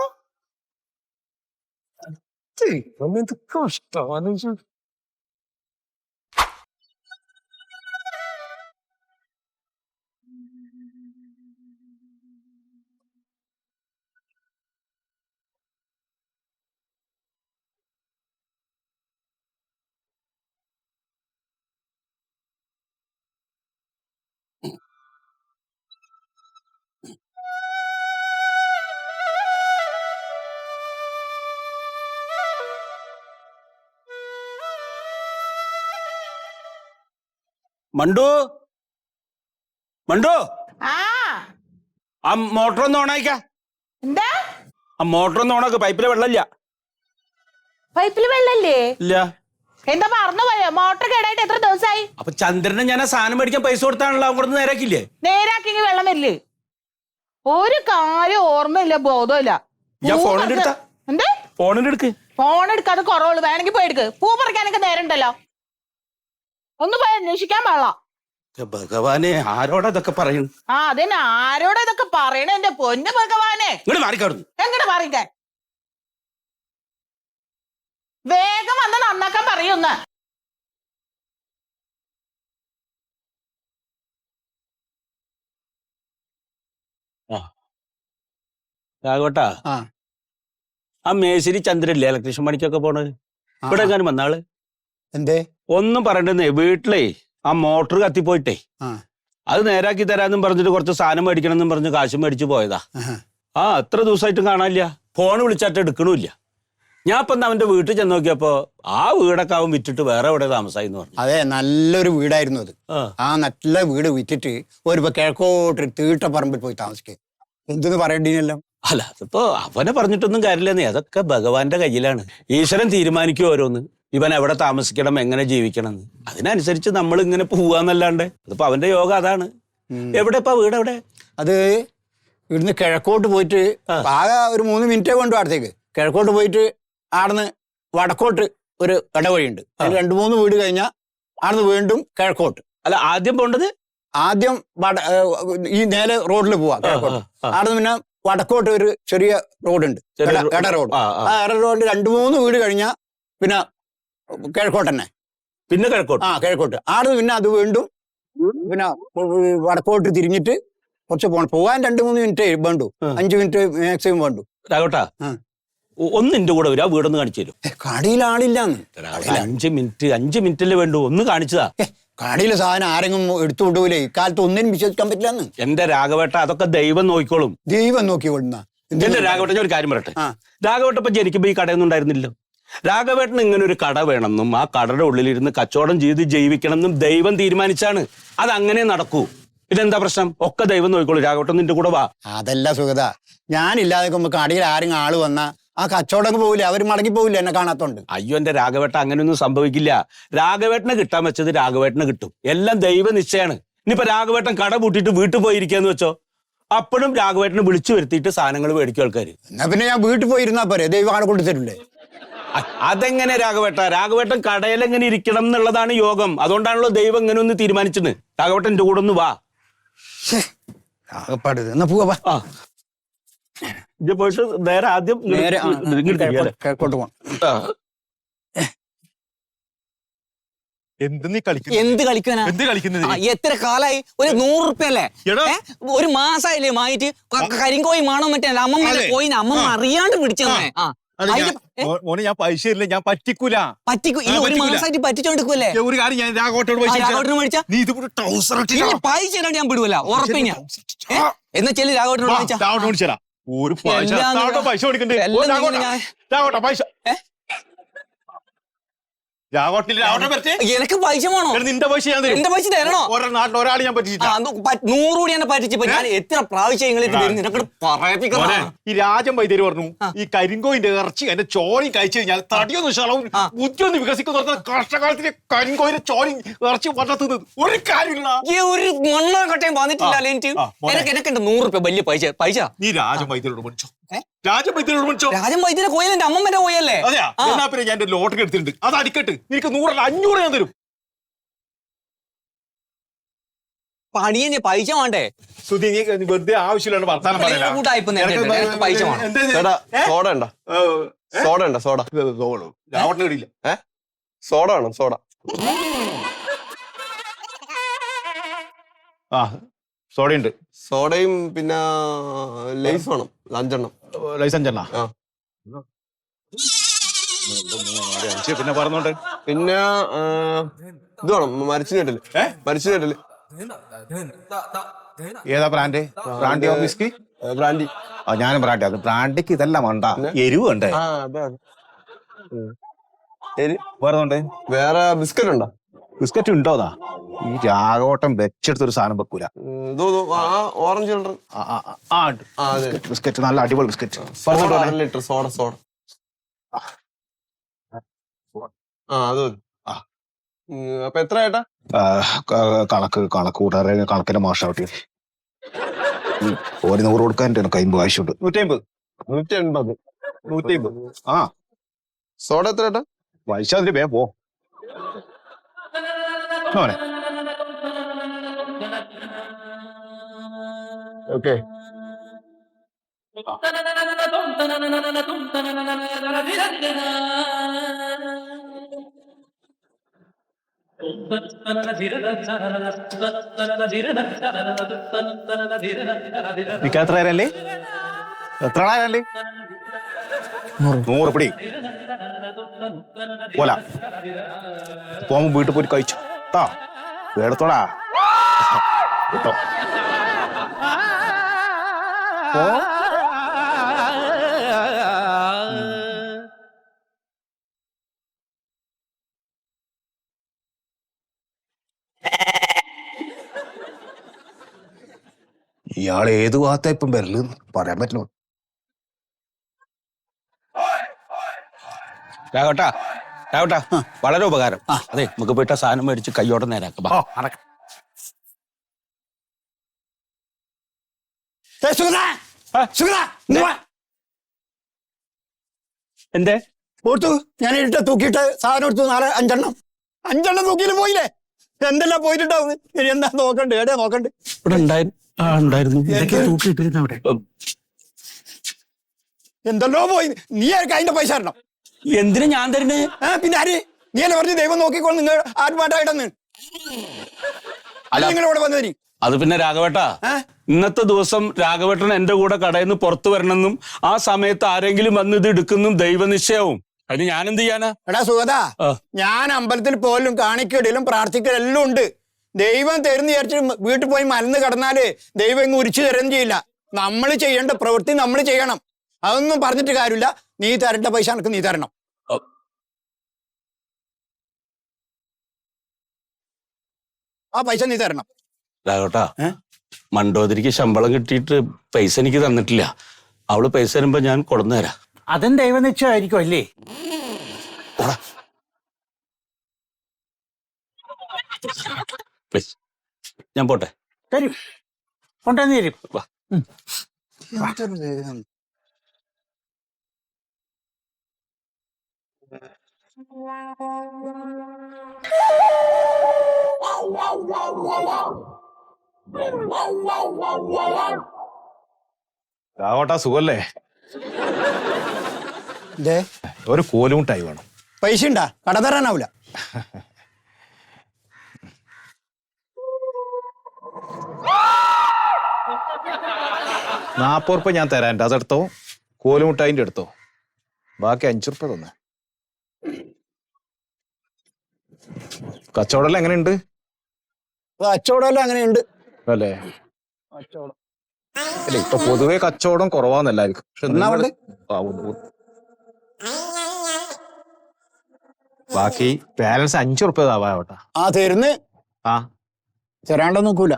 ദൈവം, എന്ത് കഷ്ടമാണ്. മണ്ടു, മണ്ടു, ആ മോട്ടർ ഒന്ന് ഓണായിക്ക. എന്താ? ആ മോട്ടർ ഒന്ന് ഓണാക്ക്. പൈപ്പിലെ വെള്ളമില്ല. പൈപ്പില് വെള്ളല്ലേ? ഇല്ല. എന്താ മറന്നു പോയോ? മോട്ടർ കേടായിട്ട് എത്ര ദിവസമായി? അപ്പൊ ചന്ദ്രനെ ഞാൻ ആ സാധനം മേടിക്കാൻ പൈസ കൊടുത്താണല്ലോ, അങ്ങോട്ട് നേരാക്കില്ലേ? നേരാക്കി വെള്ളം വരില്ലേ? ഒരു കാര്യം ഓർമ്മയില്ല, ബോധമില്ല. ഞാൻ ഫോണിന്റെ എടുത്താ. എന്തേ? ഫോണിന്റെ എടുക്ക്. ഫോൺ എടുക്കാതെ കുറവുള്ളൂ, വേണമെങ്കിൽ പോയി എടുക്ക്. പൂ പറിക്കാനൊക്കെ നേരണ്ടല്ലോ. ഒന്ന് പോയി അന്വേഷിക്കാൻ പാടില്ല. ഭഗവാനെ, ആരോടാ ഇതൊക്കെ പറയണു? ആ അതിന് ആരോടാ ഇതൊക്കെ പറയണേ? എന്റെ പൊന്നു ഭഗവാനെ, ഇങ്ങോട്ട് മാറിക്കാടുന്നു. എങ്ങോട്ട് മാറിക്കാൻ? വേഗം വന്ന് നന്നാക്കാൻ പറയുന്ന. രാഘവട്ടാ ആ. ആ മേശിരി ചന്ദ്രല്ലേ ഇലക്ട്രീഷ്യൻ പണിക്കൊക്കെ പോണത് ഇവിടെ എങ്ങാനും വന്നാള് എന്തേ? ഒന്നും പറയണ്ടെന്നേ വീട്ടിലേ ആ മോട്ടർ കത്തിപ്പോയിട്ടേ ആ. അത് നേരാക്കി തരാന്നും പറഞ്ഞിട്ട് കുറച്ച് സാധനം മേടിക്കണം എന്നും പറഞ്ഞ് കാശും മേടിച്ചു പോയതാ. ആഹാ. ആ എത്ര ദിവസമായിട്ടും കാണാനില്ല, ഫോൺ വിളിച്ചിട്ട് എടുക്കണമില്ല. ഞാൻ ഇപ്പം അവന്റെ വീട്ടിൽ ചെന്ന് നോക്കിയപ്പോ ആ വീടൊക്കെ അവൻ വിറ്റിട്ട് വേറെ എവിടെ താമസായി എന്ന് പറഞ്ഞു. അതെ, നല്ലൊരു വീടായിരുന്നു അത്. ആ. ആ നല്ല വീട് വിറ്റിട്ട് ഒരു കിഴക്കോട്ട് തീട്ടപ്പറമ്പിൽ പോയി താമസിക്കുക. എന്തെന്ന് പറയണ്ടീനല്ലോ. അല്ല അതിപ്പോ അവനെ പറഞ്ഞിട്ടൊന്നും കാര്യമില്ലെന്നേ, അതൊക്കെ ഭഗവാന്റെ കയ്യിലാണ്. ഈശ്വരൻ തീരുമാനിക്കും ഓരോന്ന്, ഇവൻ എവിടെ താമസിക്കണം, എങ്ങനെ ജീവിക്കണം എന്ന്. അതിനനുസരിച്ച് നമ്മൾ ഇങ്ങനെ പോവാന്നല്ലാണ്ട് അതിപ്പോ അവന്റെ യോഗം അതാണ്. എവിടെ ഇപ്പൊ വീട് എവിടെ? അത് ഇവിടുന്ന് കിഴക്കോട്ട് പോയിട്ട് ആകെ ഒരു 3 മിനിറ്റേ കൊണ്ടു അടുത്തേക്ക്. കിഴക്കോട്ട് പോയിട്ട് ആടുന്ന് വടക്കോട്ട് ഒരു ഇടവഴിയുണ്ട്. അതിൽ 2-3 വീട് കഴിഞ്ഞാൽ ആടുന്ന് വീണ്ടും കിഴക്കോട്ട്. അല്ല ആദ്യം പോണ്ടത് ആദ്യം ഈ നേരെ റോഡിൽ പോവാ കിഴക്കോട്ട്. ആടുന്ന് പിന്നെ വടക്കോട്ട് ഒരു ചെറിയ റോഡുണ്ട്, ഇട റോഡ്. ആ ഇട റോഡിൽ 2-3 വീട് കഴിഞ്ഞാൽ പിന്നെ കിഴക്കോട്ട് തന്നെ. പിന്നെ കിഴക്കോട്ട്. കിഴക്കോട്ട്. ആടുന്ന് പിന്നെ അത് വീണ്ടും പിന്നെ വടക്കോട്ട് തിരിഞ്ഞിട്ട് കുറച്ച് പോകാൻ 2-3 മിനിറ്റ് വേണ്ടു, 5 മിനിറ്റ് മാക്സിമം വേണ്ടു. രാഘവട്ടാ ഒന്ന് എന്റെ കൂടെ വരും, ആ വീടൊന്ന് കാണിച്ചു തരും. കടയിൽ ആളില്ലാന്ന്. 5 മിനിറ്റല്ലേ വേണ്ടു, ഒന്ന് കാണിച്ചതാ. കടയിലെ സാധനം ആരെങ്കിലും എടുത്തു കൊണ്ടുപോയില്ലേ, ഇക്കാലത്ത് ഒന്നിനും വിശ്വസിക്കാൻ പറ്റില്ലെന്ന്. എന്റെ രാഘവേട്ട അതൊക്കെ ദൈവം നോക്കിക്കോളും. ദൈവം നോക്കി കൊള്ളുന്ന എന്റെ രാഘവേട്ടൻ ഒരു കാര്യം പറയട്ടെ. രാഘവേട്ട ഇപ്പൊ ജനിക്കുമ്പോ ഈ കടയൊന്നും ഉണ്ടായിരുന്നില്ലോ. രാഘവേട്ടന് ഇങ്ങനെ ഒരു കട വേണമെന്നും ആ കടയുടെ ഉള്ളിലിരുന്ന് കച്ചവടം ചെയ്ത് ജീവിക്കണം എന്നും ദൈവം തീരുമാനിച്ചാണ്. അത് അങ്ങനെ നടക്കൂ. ഇതെന്താ പ്രശ്നം? ഒക്കെ ദൈവം നോക്കിക്കോളൂ. രാഘവേട്ടൻ നിന്റെ കൂടെ വാ. അതല്ല സുഗത, ഞാനില്ലാതെ കടയിൽ ആരെങ്കിലും ആള് വന്നാ ആ കച്ചവടം പോവില്ല, അവർ മടങ്ങി പോവില്ല എന്നെ കാണാത്തോണ്ട്. അയ്യോ എന്റെ രാഘവേട്ട അങ്ങനെയൊന്നും സംഭവിക്കില്ല. രാഘവേട്ടനെ കിട്ടാൻ വെച്ചത് രാഘവേട്ടനെ കിട്ടും. എല്ലാം ദൈവ നിശ്ചയാണ്. ഇനിയിപ്പോ രാഘവേട്ടൻ കട പൂട്ടിയിട്ട് വീട്ടിൽ പോയിരിക്കാന്ന് വെച്ചോ, അപ്പോഴും രാഘവേട്ടനെ വിളിച്ചു വരുത്തിയിട്ട് സാധനങ്ങൾ മേടിക്കും ആൾക്കാര്. എന്നാ പിന്നെ ഞാൻ വീട്ടിൽ പോയിരുന്നാ പോരെ, ദൈവം ആണ് കൊണ്ടു തരില്ലേ. അതെങ്ങനെ രാഘവേട്ട? രാഘവേട്ടൻ കടയിൽ എങ്ങനെ ഇരിക്കണം എന്നുള്ളതാണ് യോഗം. അതുകൊണ്ടാണല്ലോ ദൈവം ഇങ്ങനെ ഒന്ന് തീരുമാനിച്ചത്. രാഘവേട്ടൻ എന്റെ കൂടെ ഒന്ന് വാ. എന്നാ പോവാ. ആ ഇത് പോയിട്ട് നേരെ ആദ്യം നേരെ കിഴക്കോട്ട് പോകണം. എന്ത് നീ കളിക്കുന്നു? എന്ത് കളിക്കാനാ? എന്ത് കളിക്കുന്നത്? എത്ര കാലായി? ഒരു 100 ഉറുപ്പ്യല്ലേ? ഒരു മാസായില്ലേ മായിട്ട് കരിങ്കോയി മാണോ മറ്റേ അമ്മമ്മ കോയിന് അമ്മമ്മ അറിയാണ്ട് പിടിച്ചെന്നേ. മോനെ ഞാൻ പൈസ ഇല്ല, ഞാൻ പറ്റിക്കൂല. ഈ ഒരു മാസമായിട്ട് പറ്റിച്ചോണ്ടിരിക്കുവല്ലേ? ഒരു കാര്യം ഞാൻ രാഘവട്ടോട് നീ ഇത് ട്രൗസർ പൈസ ഇടാണ്ട് ഞാൻ വിടുവല്ല, ഉറപ്പിഞ്ഞ. എന്നാ ചെല്ലി രാഘവട്ടനോട് ചോദിച്ചാ ഒരു പൈസ കൊടുക്കണ്ടേ? പൈസ എനിക്ക് പൈസ വേണോ? നിന്റെ പൈസ ഞാൻ എന്റെ പൈസ തരണോ? നാട്ടിൽ ഒരാൾ ഞാൻ പറ്റിച്ചില്ല. 100 കൂടി എന്നെ പറ്റിച്ചപ്പോ ഞാൻ എത്ര പ്രാവശ്യം പറയിപ്പിക്കണം. ഈ രാജൻ വൈദ്യര് പറഞ്ഞു ഈ കരിങ്കോയിന്റെ ഇറച്ചി എന്റെ ചോരയും കഴിച്ചു കഴിഞ്ഞാൽ തടിയൊന്നും ശളവും ബുദ്ധിയൊന്നും വികസിക്കുന്ന കഷ്ടകാലത്തിന് കരിങ്കോയിന്റെ ചോരയും ഇറച്ചി വളർത്തുന്നത് ഒരു കാര്യമില്ല. ഒരു മണ്ണാക്കട്ടയും വന്നിട്ടില്ല എനിക്ക്. എനക്ക് 100 ഉറുപ്പ്യ വലിയ പൈസ. നീ രാജൻ വൈദ്യരോട് പഠിച്ചോ. രാജൻ വൈദ്യരെ കോയിൽ എന്റെ അമ്മമ്മന്റെ കോയല്ലേ? അതെയാ? എന്നാ പിന്നെ ഞാൻ ലോട്ടറി എടുത്തിട്ടുണ്ട്, അത് അടിക്കട്ട്. നിനക്ക് 100 അല്ല 500 ഞാൻ തരും. പണിയെ പൈസ വേണ്ടേ? സുധി നീ വെറുതെ ആവശ്യമില്ലാണ്ട് വർത്താനം പറയല. പൈസ വേണം. സോഡ ഉണ്ടോ? സോഡ ഉണ്ടോ? സോഡ രാവട്ടിന് കടിയില്ല. സോഡ വേണം. സോഡ. ആ സോഡയുണ്ട്. സോഡയും പിന്നെ ലൈസ് വേണം 5 എണ്ണം. ലൈസൻസ് എണ്ണ. ആ പിന്നെ പറഞ്ഞോണ്ട് പിന്നെ ഇത് വേണം, മരിച്ചിട്ടില്ല. മരിച്ചിട്ടില്ല. ഏതാ brand? Brandy or whisky? Brandy. ഞാനും ബ്രാൻഡി. അത് ബ്രാൻഡിക്ക് ഇതെല്ലാം വേണ്ട, എരിവ് ഉണ്ട്. വേറെ വേറെ ബിസ്ക്കറ്റ് ഉണ്ടോ? ബിസ്ക്കറ്റ് ഉണ്ടോതാ? ഈ രാഘവട്ടം വെച്ചെടുത്തൊരു സാധനം വെക്കൂല. ഓറഞ്ച് ബിസ്ക്കറ്റ് നല്ല അടിപൊളി ബിസ്ക്കറ്റ്. 1 litre soda. സോഡ അത് അപ്പൊ എത്ര ഏട്ടാ? കണക്ക് കൂട്ടാറെ കണക്കിന്റെ മാഷാവട്ടെ. ഒരു 100 കൊടുക്കാൻ എനിക്ക് 50 ആവശ്യമുണ്ട്. 180. 150. ആ സോഡ എത്ര ഏട്ടാ? പൈസ അതിന് വേ പോ. ഓക്കെ. എത്ര നേരല്ലേ? എത്ര ആളല്ലേ 100 പിടി പോല പോകുമ്പോ വീട്ടിൽ പോയി കഴിച്ചു കേട്ടോ എടുത്തോടാ കേട്ടോ ഇയാൾ ഏത് ഭാഗത്താ ഇപ്പം വരല് പറയാൻ പറ്റില്ല. രാഘവട്ടാ രാഘവട്ടാ വളരെ ഉപകാരം. അതെ നമുക്ക് പോയിട്ട് സാധനം മേടിച്ച് കയ്യോടെ നേരാക്കാം. എന്തേ ഓർത്തു ഞാൻ ഇട്ട തൂക്കിയിട്ട് സാധനം എടുത്തു 5 തൂക്കിയിൽ പോയില്ലേ? എന്തെല്ലാം പോയിട്ടുണ്ടാവും. ഇനി എന്താ നോക്കണ്ട്? എവിടെയാ നോക്കണ്ട്? ഇവിടെ ഉണ്ടായിരുന്നു അവിടെ. എന്തല്ലോ പോയി. നീ ആർക്ക് അതിന്റെ പൈസ തരണം? എന്തിനാ ഞാൻ തരുന്നേ? പിന്നെ ആര്? നീ അല്ലേ പറഞ്ഞു ദൈവം നോക്കിക്കോളും നിങ്ങൾ ആത്മാട്ടായിട്ടെന്ന്. അല്ല നിങ്ങൾ ഇവിടെ വന്നതിന് അത് പിന്നെ രാഘവേട്ടാ, ഇന്നത്തെ ദിവസം രാഘവേട്ടൻ എന്റെ കൂടെ കടയിൽ നിന്ന് പുറത്തു വരണമെന്നും ആ സമയത്ത് ആരെങ്കിലും വന്ന് ഇത് എടുക്കുന്നും ദൈവനിശ്ചയവും. അതിന് ഞാൻ എന്ത് ചെയ്യാനാ? എടാ സുഗത, ഞാൻ അമ്പലത്തിൽ പോലും കാണിക്കയിടലും പ്രാർത്ഥിക്കലെല്ലാം ഉണ്ട്. ദൈവം തരുന്ന വിചാരിച്ചിട്ട് വീട്ടിൽ പോയി മലന്ന് കിടന്നാല് ദൈവം ഇങ്ങ് ഉരിച്ചു തരുകയും ചെയ്യില്ല. നമ്മൾ ചെയ്യേണ്ട പ്രവൃത്തി നമ്മൾ ചെയ്യണം. അതൊന്നും പറഞ്ഞിട്ട് കാര്യമില്ല. നീ തരേണ്ട പൈസ എനിക്ക് നീ തരണം. ആ പൈസ നീ തരണം. രാഘവേട്ടാ, മണ്ടോദരിക്ക് ശമ്പളം കിട്ടിയിട്ട് പൈസ എനിക്ക് തന്നിട്ടില്ല. അവള് പൈസ തരുമ്പോ ഞാൻ കൊടുന്നു തരാം. അതും ദൈവനിശ്ചയമായിരിക്കും അല്ലേ? ഞാൻ പോട്ടെ. തരും, കൊണ്ടുവന്ന് തരും. രാഘവട്ടാ സുഖല്ലേ? ഒരു കോലുമുട്ടായി വേണം. പൈസ ഉണ്ടാ? കട തരാനാവൂല. ₹40 ഞാൻ തരാൻ. അതെടുത്തോ. കോലുമുട്ടായിന്റെ എടുത്തോ. ബാക്കി ₹5 തന്നെ. കച്ചവടം എങ്ങനെയുണ്ട്? കച്ചവടം അങ്ങനെയുണ്ട് അല്ലേ? അല്ല ഇപ്പൊ പൊതുവെ കച്ചവടം കുറവാന്നല്ലായിരിക്കും. ബാക്കി ബാലൻസ് ₹5 ആവാട്ടെ. ആ തരുന്ന്. ആ തരാണ്ടോ നോക്കൂല.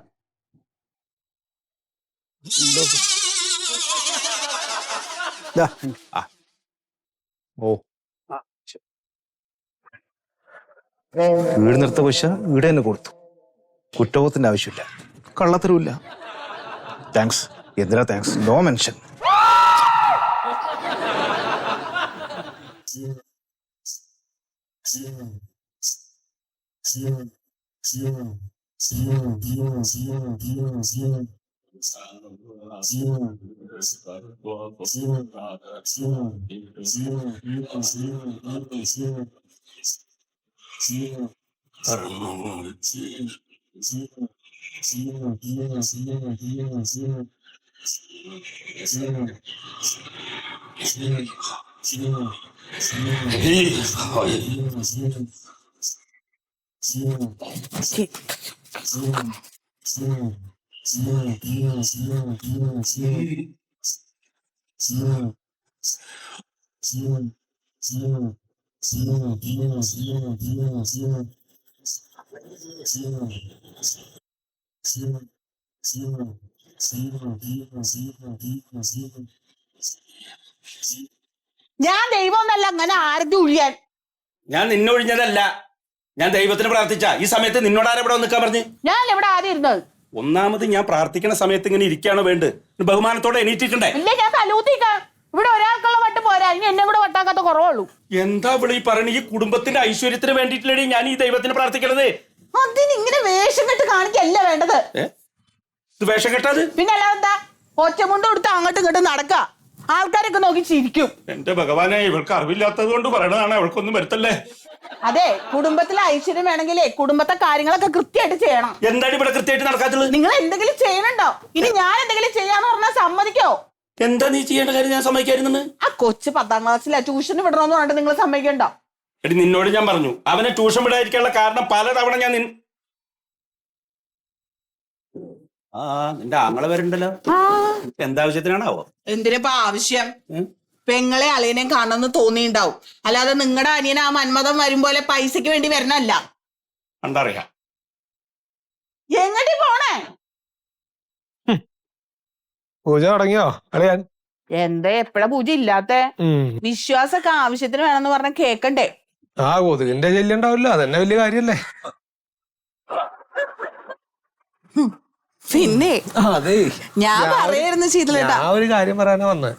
ഓ വീട് നിർത്ത പൈസ വീട് തന്നെ കൊടുത്തു. കുറ്റബോധത്തിന്റെ ആവശ്യമില്ല, കള്ളത്തരവില്ല. താങ്ക്സ്. എന്തിനാ താങ്ക്സ്? No mention. ഞാൻ ദൈവം എന്നല്ല അങ്ങനെ ആരുടെ ഒഴിയാൻ. ഞാൻ നിന്നൊഴിഞ്ഞതല്ല, ഞാൻ ദൈവത്തിന് പ്രാർത്ഥിച്ച. ഈ സമയത്ത് നിന്നോട് ആരെവിടെ നിൽക്കാൻ പറഞ്ഞു? ഞാൻ എവിടെ ആദ്യം ഇരുന്നത്? ഒന്നാമത് ഞാൻ പ്രാർത്ഥിക്കുന്ന സമയത്ത് ഇങ്ങനെ ഇരിക്കുകയാണോ വേണ്ട? ബഹുമാനത്തോടെ എണീറ്റിട്ടുണ്ടേ. ഇല്ല, ഞാൻ തലൂത്തിക്കാം. ഇവിടെ ഒരാൾക്കുള്ള വട്ട് പോരാ, ഇനി എന്നെ കൂടെ വട്ടാക്കാത്ത കുറവുള്ളൂ. എന്താ വിളി പറയണ? ഈ കുടുംബത്തിന്റെ ഐശ്വര്യത്തിന് വേണ്ടിയിട്ടില്ലേ ഞാൻ ഈ ദൈവത്തിന് പ്രാർത്ഥിക്കണത്? അതിനിങ്ങനെ വേഷം കെട്ട് കാണിക്കല്ല വേണ്ടത്. ഇത് വേഷം കെട്ടാത്? പിന്നെ അല്ലാതെന്താ? ഒറ്റമുണ്ട് കൊടുത്ത് അങ്ങോട്ടും ഇങ്ങോട്ടും നടക്ക, ആൾക്കാരൊക്കെ നോക്കി ചിരിക്കും. എന്റെ ഭഗവാനെ, ഇവൾക്ക് അറിവില്ലാത്തത് കൊണ്ട് പറയണതാണ്. അവൾക്കൊന്നും വരുത്തല്ലേ. അതെ, കുടുംബത്തിലെ ഐശ്വര്യം വേണമെങ്കിലേ കുടുംബത്തെ കാര്യങ്ങളൊക്കെ കൃത്യമായിട്ട് ചെയ്യണം. എന്താണ് ഇവിടെ കൃത്യമായിട്ട് നടക്കാത്തുള്ളത്? നിങ്ങൾ എന്തെങ്കിലും ചെയ്യണുണ്ടോ? ഇനി ഞാൻ എന്തെങ്കിലും ചെയ്യാന്ന് പറഞ്ഞാൽ സമ്മതിക്കോ? എന്താ നീ ചെയ്യേണ്ട കാര്യം ഞാൻ സമ്മതിക്കായിരുന്നു? ആ കൊച്ചു 10ാം ക്ലാസ്സിലാ ട്യൂഷന് വിടണമെന്ന് പറഞ്ഞിട്ട് നിങ്ങൾ സമ്മതിക്കണ്ടോ? എടി നിന്നോട് ഞാൻ പറഞ്ഞു അവനെ ട്യൂഷൻ വിടാതിരിക്കാനുള്ള കാരണം പലതവണ ഞാൻ നിന്റെ ആങ്ങളെ വരുന്നുണ്ടല്ലോ. എന്താവശ്യത്തിനാണാവോ? എന്തിനിപ്പോ ആവശ്യം? പെങ്ങളെ അളിയനെയും കാണണമെന്ന് തോന്നിണ്ടാവും. അല്ലാതെ നിങ്ങളുടെ അനിയൻ ആ മന്മഥം വരുമ്പോലെ പൈസക്ക് വേണ്ടി വരണല്ല. കണ്ടറിയാം. എങ്ങോട്ട് പോണേ? പൂജ തുടങ്ങിയോ അളിയാൻ? എന്താ എപ്പോഴാ പൂജ ഇല്ലാത്ത? വിശ്വാസൊക്കെ ആവശ്യത്തിന് വേണമെന്ന് പറഞ്ഞ കേക്കണ്ടേ? ആ കൊതുകിന്റെ ശല്യം ഉണ്ടാവില്ല, അതന്നെ വലിയ കാര്യല്ലേ. പിന്നെ അതെ ഞാൻ പറയായിരുന്നു ശീതളേട്ടാ, ഞാൻ ഒരു കാര്യം പറയാനാ വന്നേ.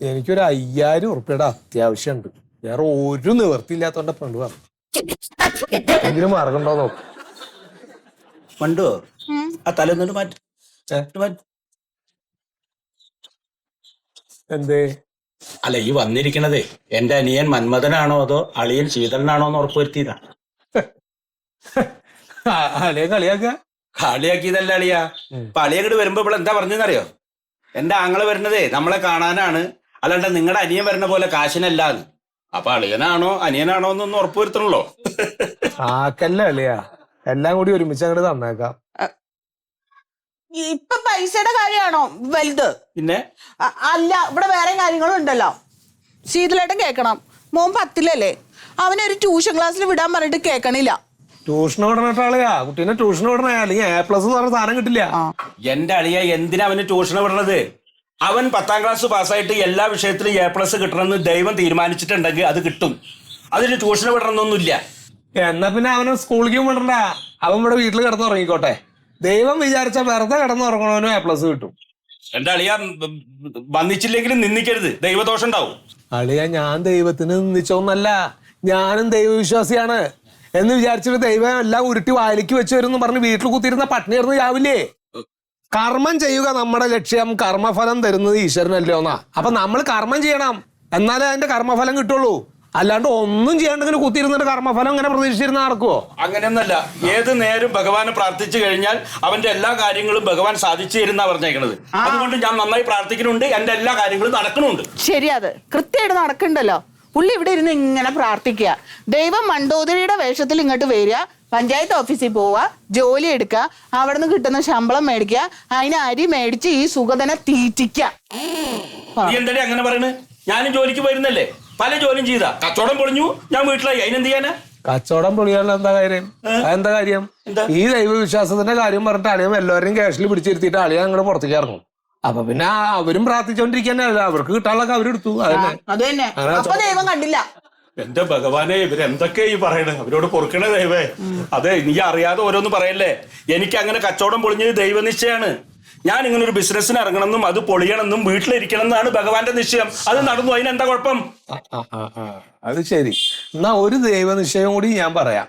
എനിക്കൊരു 5000 ഉറുപ്പിയുടെ അത്യാവശ്യമുണ്ട്. വേറെ ഒരു നിവൃത്തിയില്ലാത്തോണ്ട ഫ്രണ്ട് പറഞ്ഞു. എന്തെങ്കിലും മാർഗം ഉണ്ടോ നോക്ക്. മണ്ടോ ആ തലൊന്നിട്ട് മാറ്റി. എന്തേ? അല്ല ഈ വന്നിരിക്കണതേ എന്റെ അനിയൻ മന്മഥനാണോ അതോ അളിയൻ ശീതളനാണോ എന്ന് ഉറപ്പുവരുത്തിയതാ. അളിയ കളിയാക്ക? കളിയാക്കിയതല്ല അളിയാ. അപ്പൊ അളിയങ്ങോട്ട് വരുമ്പോ ഇവിടെ എന്താ പറഞ്ഞെന്നറിയോ? എന്റെ ആങ്ങളെ വരുന്നതേ നമ്മളെ കാണാനാണ്, അല്ലാണ്ട് നിങ്ങളുടെ അനിയൻ വരുന്ന പോലെ കാശിനല്ലാന്ന്. അപ്പൊ അളിയനാണോ അനിയനാണോ എന്നൊന്ന് ഉറപ്പുവരുത്തണല്ലോ. ആക്കല്ല അളിയാ, എല്ലാം കൂടി ഒരുമിച്ച് അങ്ങോട്ട് തന്നേക്കാം. ഇപ്പൊ പൈസയുടെ കാര്യമാണോ വലുത്? പിന്നെ അല്ല, ഇവിടെ വേറെ കാര്യങ്ങളും ഉണ്ടല്ലോ. ശീതളേട്ടൻ കേക്കണം, മോൻ 10ലല്ലേ, അവനൊരു ട്യൂഷൻ ക്ലാസ്സിൽ വിടാൻ പറഞ്ഞിട്ട് കേൾക്കണില്ല. ട്യൂഷൻ വിടണട്ടാളിയാ, കുട്ടീനെ ട്യൂഷൻ വിടണേ, അല്ലെങ്കിൽ A+ എന്ന് പറഞ്ഞ സാധനം കിട്ടില്ല. എന്റെ അളിയ എന്തിനാ അവന് ട്യൂഷന് വിടണത്? അവൻ 10ാം ക്ലാസ് പാസ്സായിട്ട് എല്ലാ വിഷയത്തിലും A+ കിട്ടണമെന്ന് ദൈവം തീരുമാനിച്ചിട്ടുണ്ടെങ്കിൽ അത് കിട്ടും. അതിന് ട്യൂഷന് വിടണമെന്നൊന്നുമില്ല. എന്നാ പിന്നെ അവനെ സ്കൂളിലേക്കും വിടണ്ട, അവൻ ഇവിടെ വീട്ടിൽ കിടന്നുറങ്ങിക്കോട്ടെ. ദൈവം വിചാരിച്ച വെറുതെ കിടന്നുറങ്ങണവനും A+ കിട്ടും. എന്റെ അളിയ വന്നിച്ചില്ലെങ്കിലും നിന്ദിക്കരുത്, ദൈവദോഷം ഉണ്ടാവും. അളിയ ഞാൻ ദൈവത്തിന് നിന്നിച്ചോന്നല്ല, ഞാനും ദൈവവിശ്വാസിയാണ് എന്ന് വിചാരിച്ചിട്ട് ദൈവം എല്ലാം ഉരുട്ടി വായിലേക്ക് വെച്ച് വരും എന്ന് പറഞ്ഞ് വീട്ടിൽ കുത്തിയിരുന്ന പട്ടിണി ഇറന്ന് രാവിലെ. കർമ്മം ചെയ്യുക നമ്മുടെ ലക്ഷ്യം, കർമ്മഫലം തരുന്നത് ഈശ്വരനല്ലോ എന്നാ. അപ്പൊ നമ്മൾ കർമ്മം ചെയ്യണം, എന്നാലേ അതിന്റെ കർമ്മഫലം കിട്ടുള്ളൂ. അല്ലാണ്ട് ഒന്നും ചെയ്യാണ്ടെങ്കിലും കുത്തിയിരുന്നിട്ട് കർമ്മഫലം അങ്ങനെ പ്രതീക്ഷിച്ചിരുന്ന നടക്കുവോ? അങ്ങനെയൊന്നല്ല. ഏത് നേരം ഭഗവാനെ പ്രാർത്ഥിച്ചു കഴിഞ്ഞാൽ അവന്റെ എല്ലാ കാര്യങ്ങളും ഭഗവാൻ സാധിച്ചു തരുന്ന പറഞ്ഞേക്കണത്. അതുകൊണ്ട് ഞാൻ നന്നായി പ്രാർത്ഥിക്കുന്നുണ്ട്, എന്റെ എല്ലാ കാര്യങ്ങളും നടക്കുന്നുണ്ട്. ശരി, അത് കൃത്യമായിട്ട് നടക്കണ്ടല്ലോ. പുള്ളി ഇവിടെ ഇരുന്ന് ഇങ്ങനെ പ്രാർത്ഥിക്കുക, ദൈവം മണ്ടോദരിയുടെ വേഷത്തിൽ ഇങ്ങോട്ട് വരിക, പഞ്ചായത്ത് ഓഫീസിൽ പോവുക, ജോലി എടുക്കുക, അവിടെ നിന്ന് കിട്ടുന്ന ശമ്പളം മേടിക്കുക, അതിന് അരി മേടിച്ച് ഈ സുഗതനെ തീറ്റിക്കുക. എന്താ അങ്ങനെ പറയണ്? ഞാനും ജോലിക്ക് പോയിരുന്നല്ലേ, പല ജോലിയും ചെയ്താ. കച്ചവടം പൊളിഞ്ഞു, ഞാൻ വീട്ടിലായി. അതിനെന്ത് ചെയ്യാനാ? കച്ചവടം പൊളിയാനുള്ള എന്താ കാര്യം? എന്താ കാര്യം? ഈ ദൈവവിശ്വാസത്തിന്റെ കാര്യം പറഞ്ഞിട്ട് അളിയൻ എല്ലാവരെയും ക്യാഷിൽ പിടിച്ചിരുത്തിയിട്ട് അളിയൻ അങ്ങോട്ട് പുറത്തേക്ക് ഇറങ്ങും. അപ്പൊ പിന്നെ അവരും പ്രാർത്ഥിച്ചോണ്ടിരിക്കാനല്ല, അവർക്ക് കിട്ടാനുള്ളൊക്കെ അവരെടുത്തു. അതന്നെ, അപ്പൊ ദൈവം കണ്ടില്ല. എന്റെ ഭഗവാനെ, ഇവരെന്തൊക്കെ ഈ പറയണേ? അവരോട് പൊറുക്കണേ ദൈവേ. അതെ, നീ അറിയാതെ ഓരോന്ന് പറയല്ലേ. എനിക്ക് അങ്ങനെ കച്ചവടം പൊളിഞ്ഞത് ദൈവനിശ്ചയാണ്. ഞാൻ ഇങ്ങനെ ഒരു ബിസിനസ്സിന് ഇറങ്ങണമെന്നും അത് പൊളിയണമെന്നും വീട്ടിലിരിക്കണം എന്നാണ് ഭഗവാന്റെ നിശ്ചയം. അത് നടന്നു, അതിനെന്താ കുഴപ്പം? അത് ശരി. എന്നാ ഒരു ദൈവനിശ്ചയം കൂടി ഞാൻ പറയാം.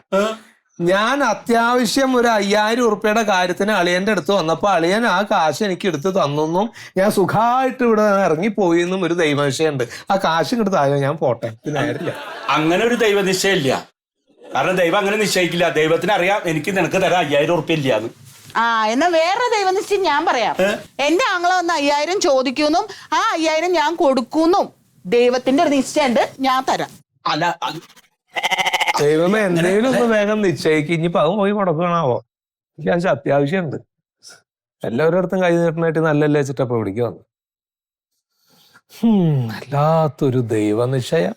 ഞാൻ അത്യാവശ്യം ഒരു 5000 ഉറുപ്പിയുടെ കാര്യത്തിന് അളിയന്റെ അടുത്ത് വന്നപ്പോ അളിയൻ ആ കാശ് എനിക്ക് എടുത്ത് തന്നെന്നും ഞാൻ സുഖമായിട്ട് ഇവിടെ ഇറങ്ങിപ്പോയി എന്നും ഒരു ദൈവനിശ്ചയുണ്ട്. ആ കാശ് ഇങ്ങോട്ട് താഴെ ഞാൻ പോട്ടെ. നേരില്ല, അങ്ങനെ ഒരു ദൈവനിശ്ചയം ഇല്ല. കാരണം ദൈവം അങ്ങനെ നിശ്ചയിക്കില്ല. ദൈവത്തിന് അറിയാം എനിക്ക് നിനക്ക് തരാൻ 5000 ഉറുപ്പ്യ ഇല്ലാന്ന്. എന്നാ വേറെ ദൈവനിശ്ചയം ഞാൻ പറയാം. എന്റെ ആങ്ങള വന്ന് 5000 ചോദിക്കുന്നും ആ 5000 ഞാൻ കൊടുക്കുന്നും ദൈവത്തിന്റെ ഒരു നിശ്ചയുണ്ട്, ഞാൻ തരാം. അല്ല, ദൈവമേ എന്തെങ്കിലും ഒന്ന് വേഗം നിശ്ചയിക്കും. ഇനിയിപ്പോ അത് പോയി മുടക്കണാവോ? എനിക്ക് അത്യാവശ്യമുണ്ട്. എല്ലാവരുടെ അടുത്തും കൈ നീട്ടനായിട്ട് നല്ലല്ലേ വെച്ചിട്ടപ്പോ ഇവിടേക്ക് വന്നു. വല്ലാത്തൊരു ദൈവനിശ്ചയം.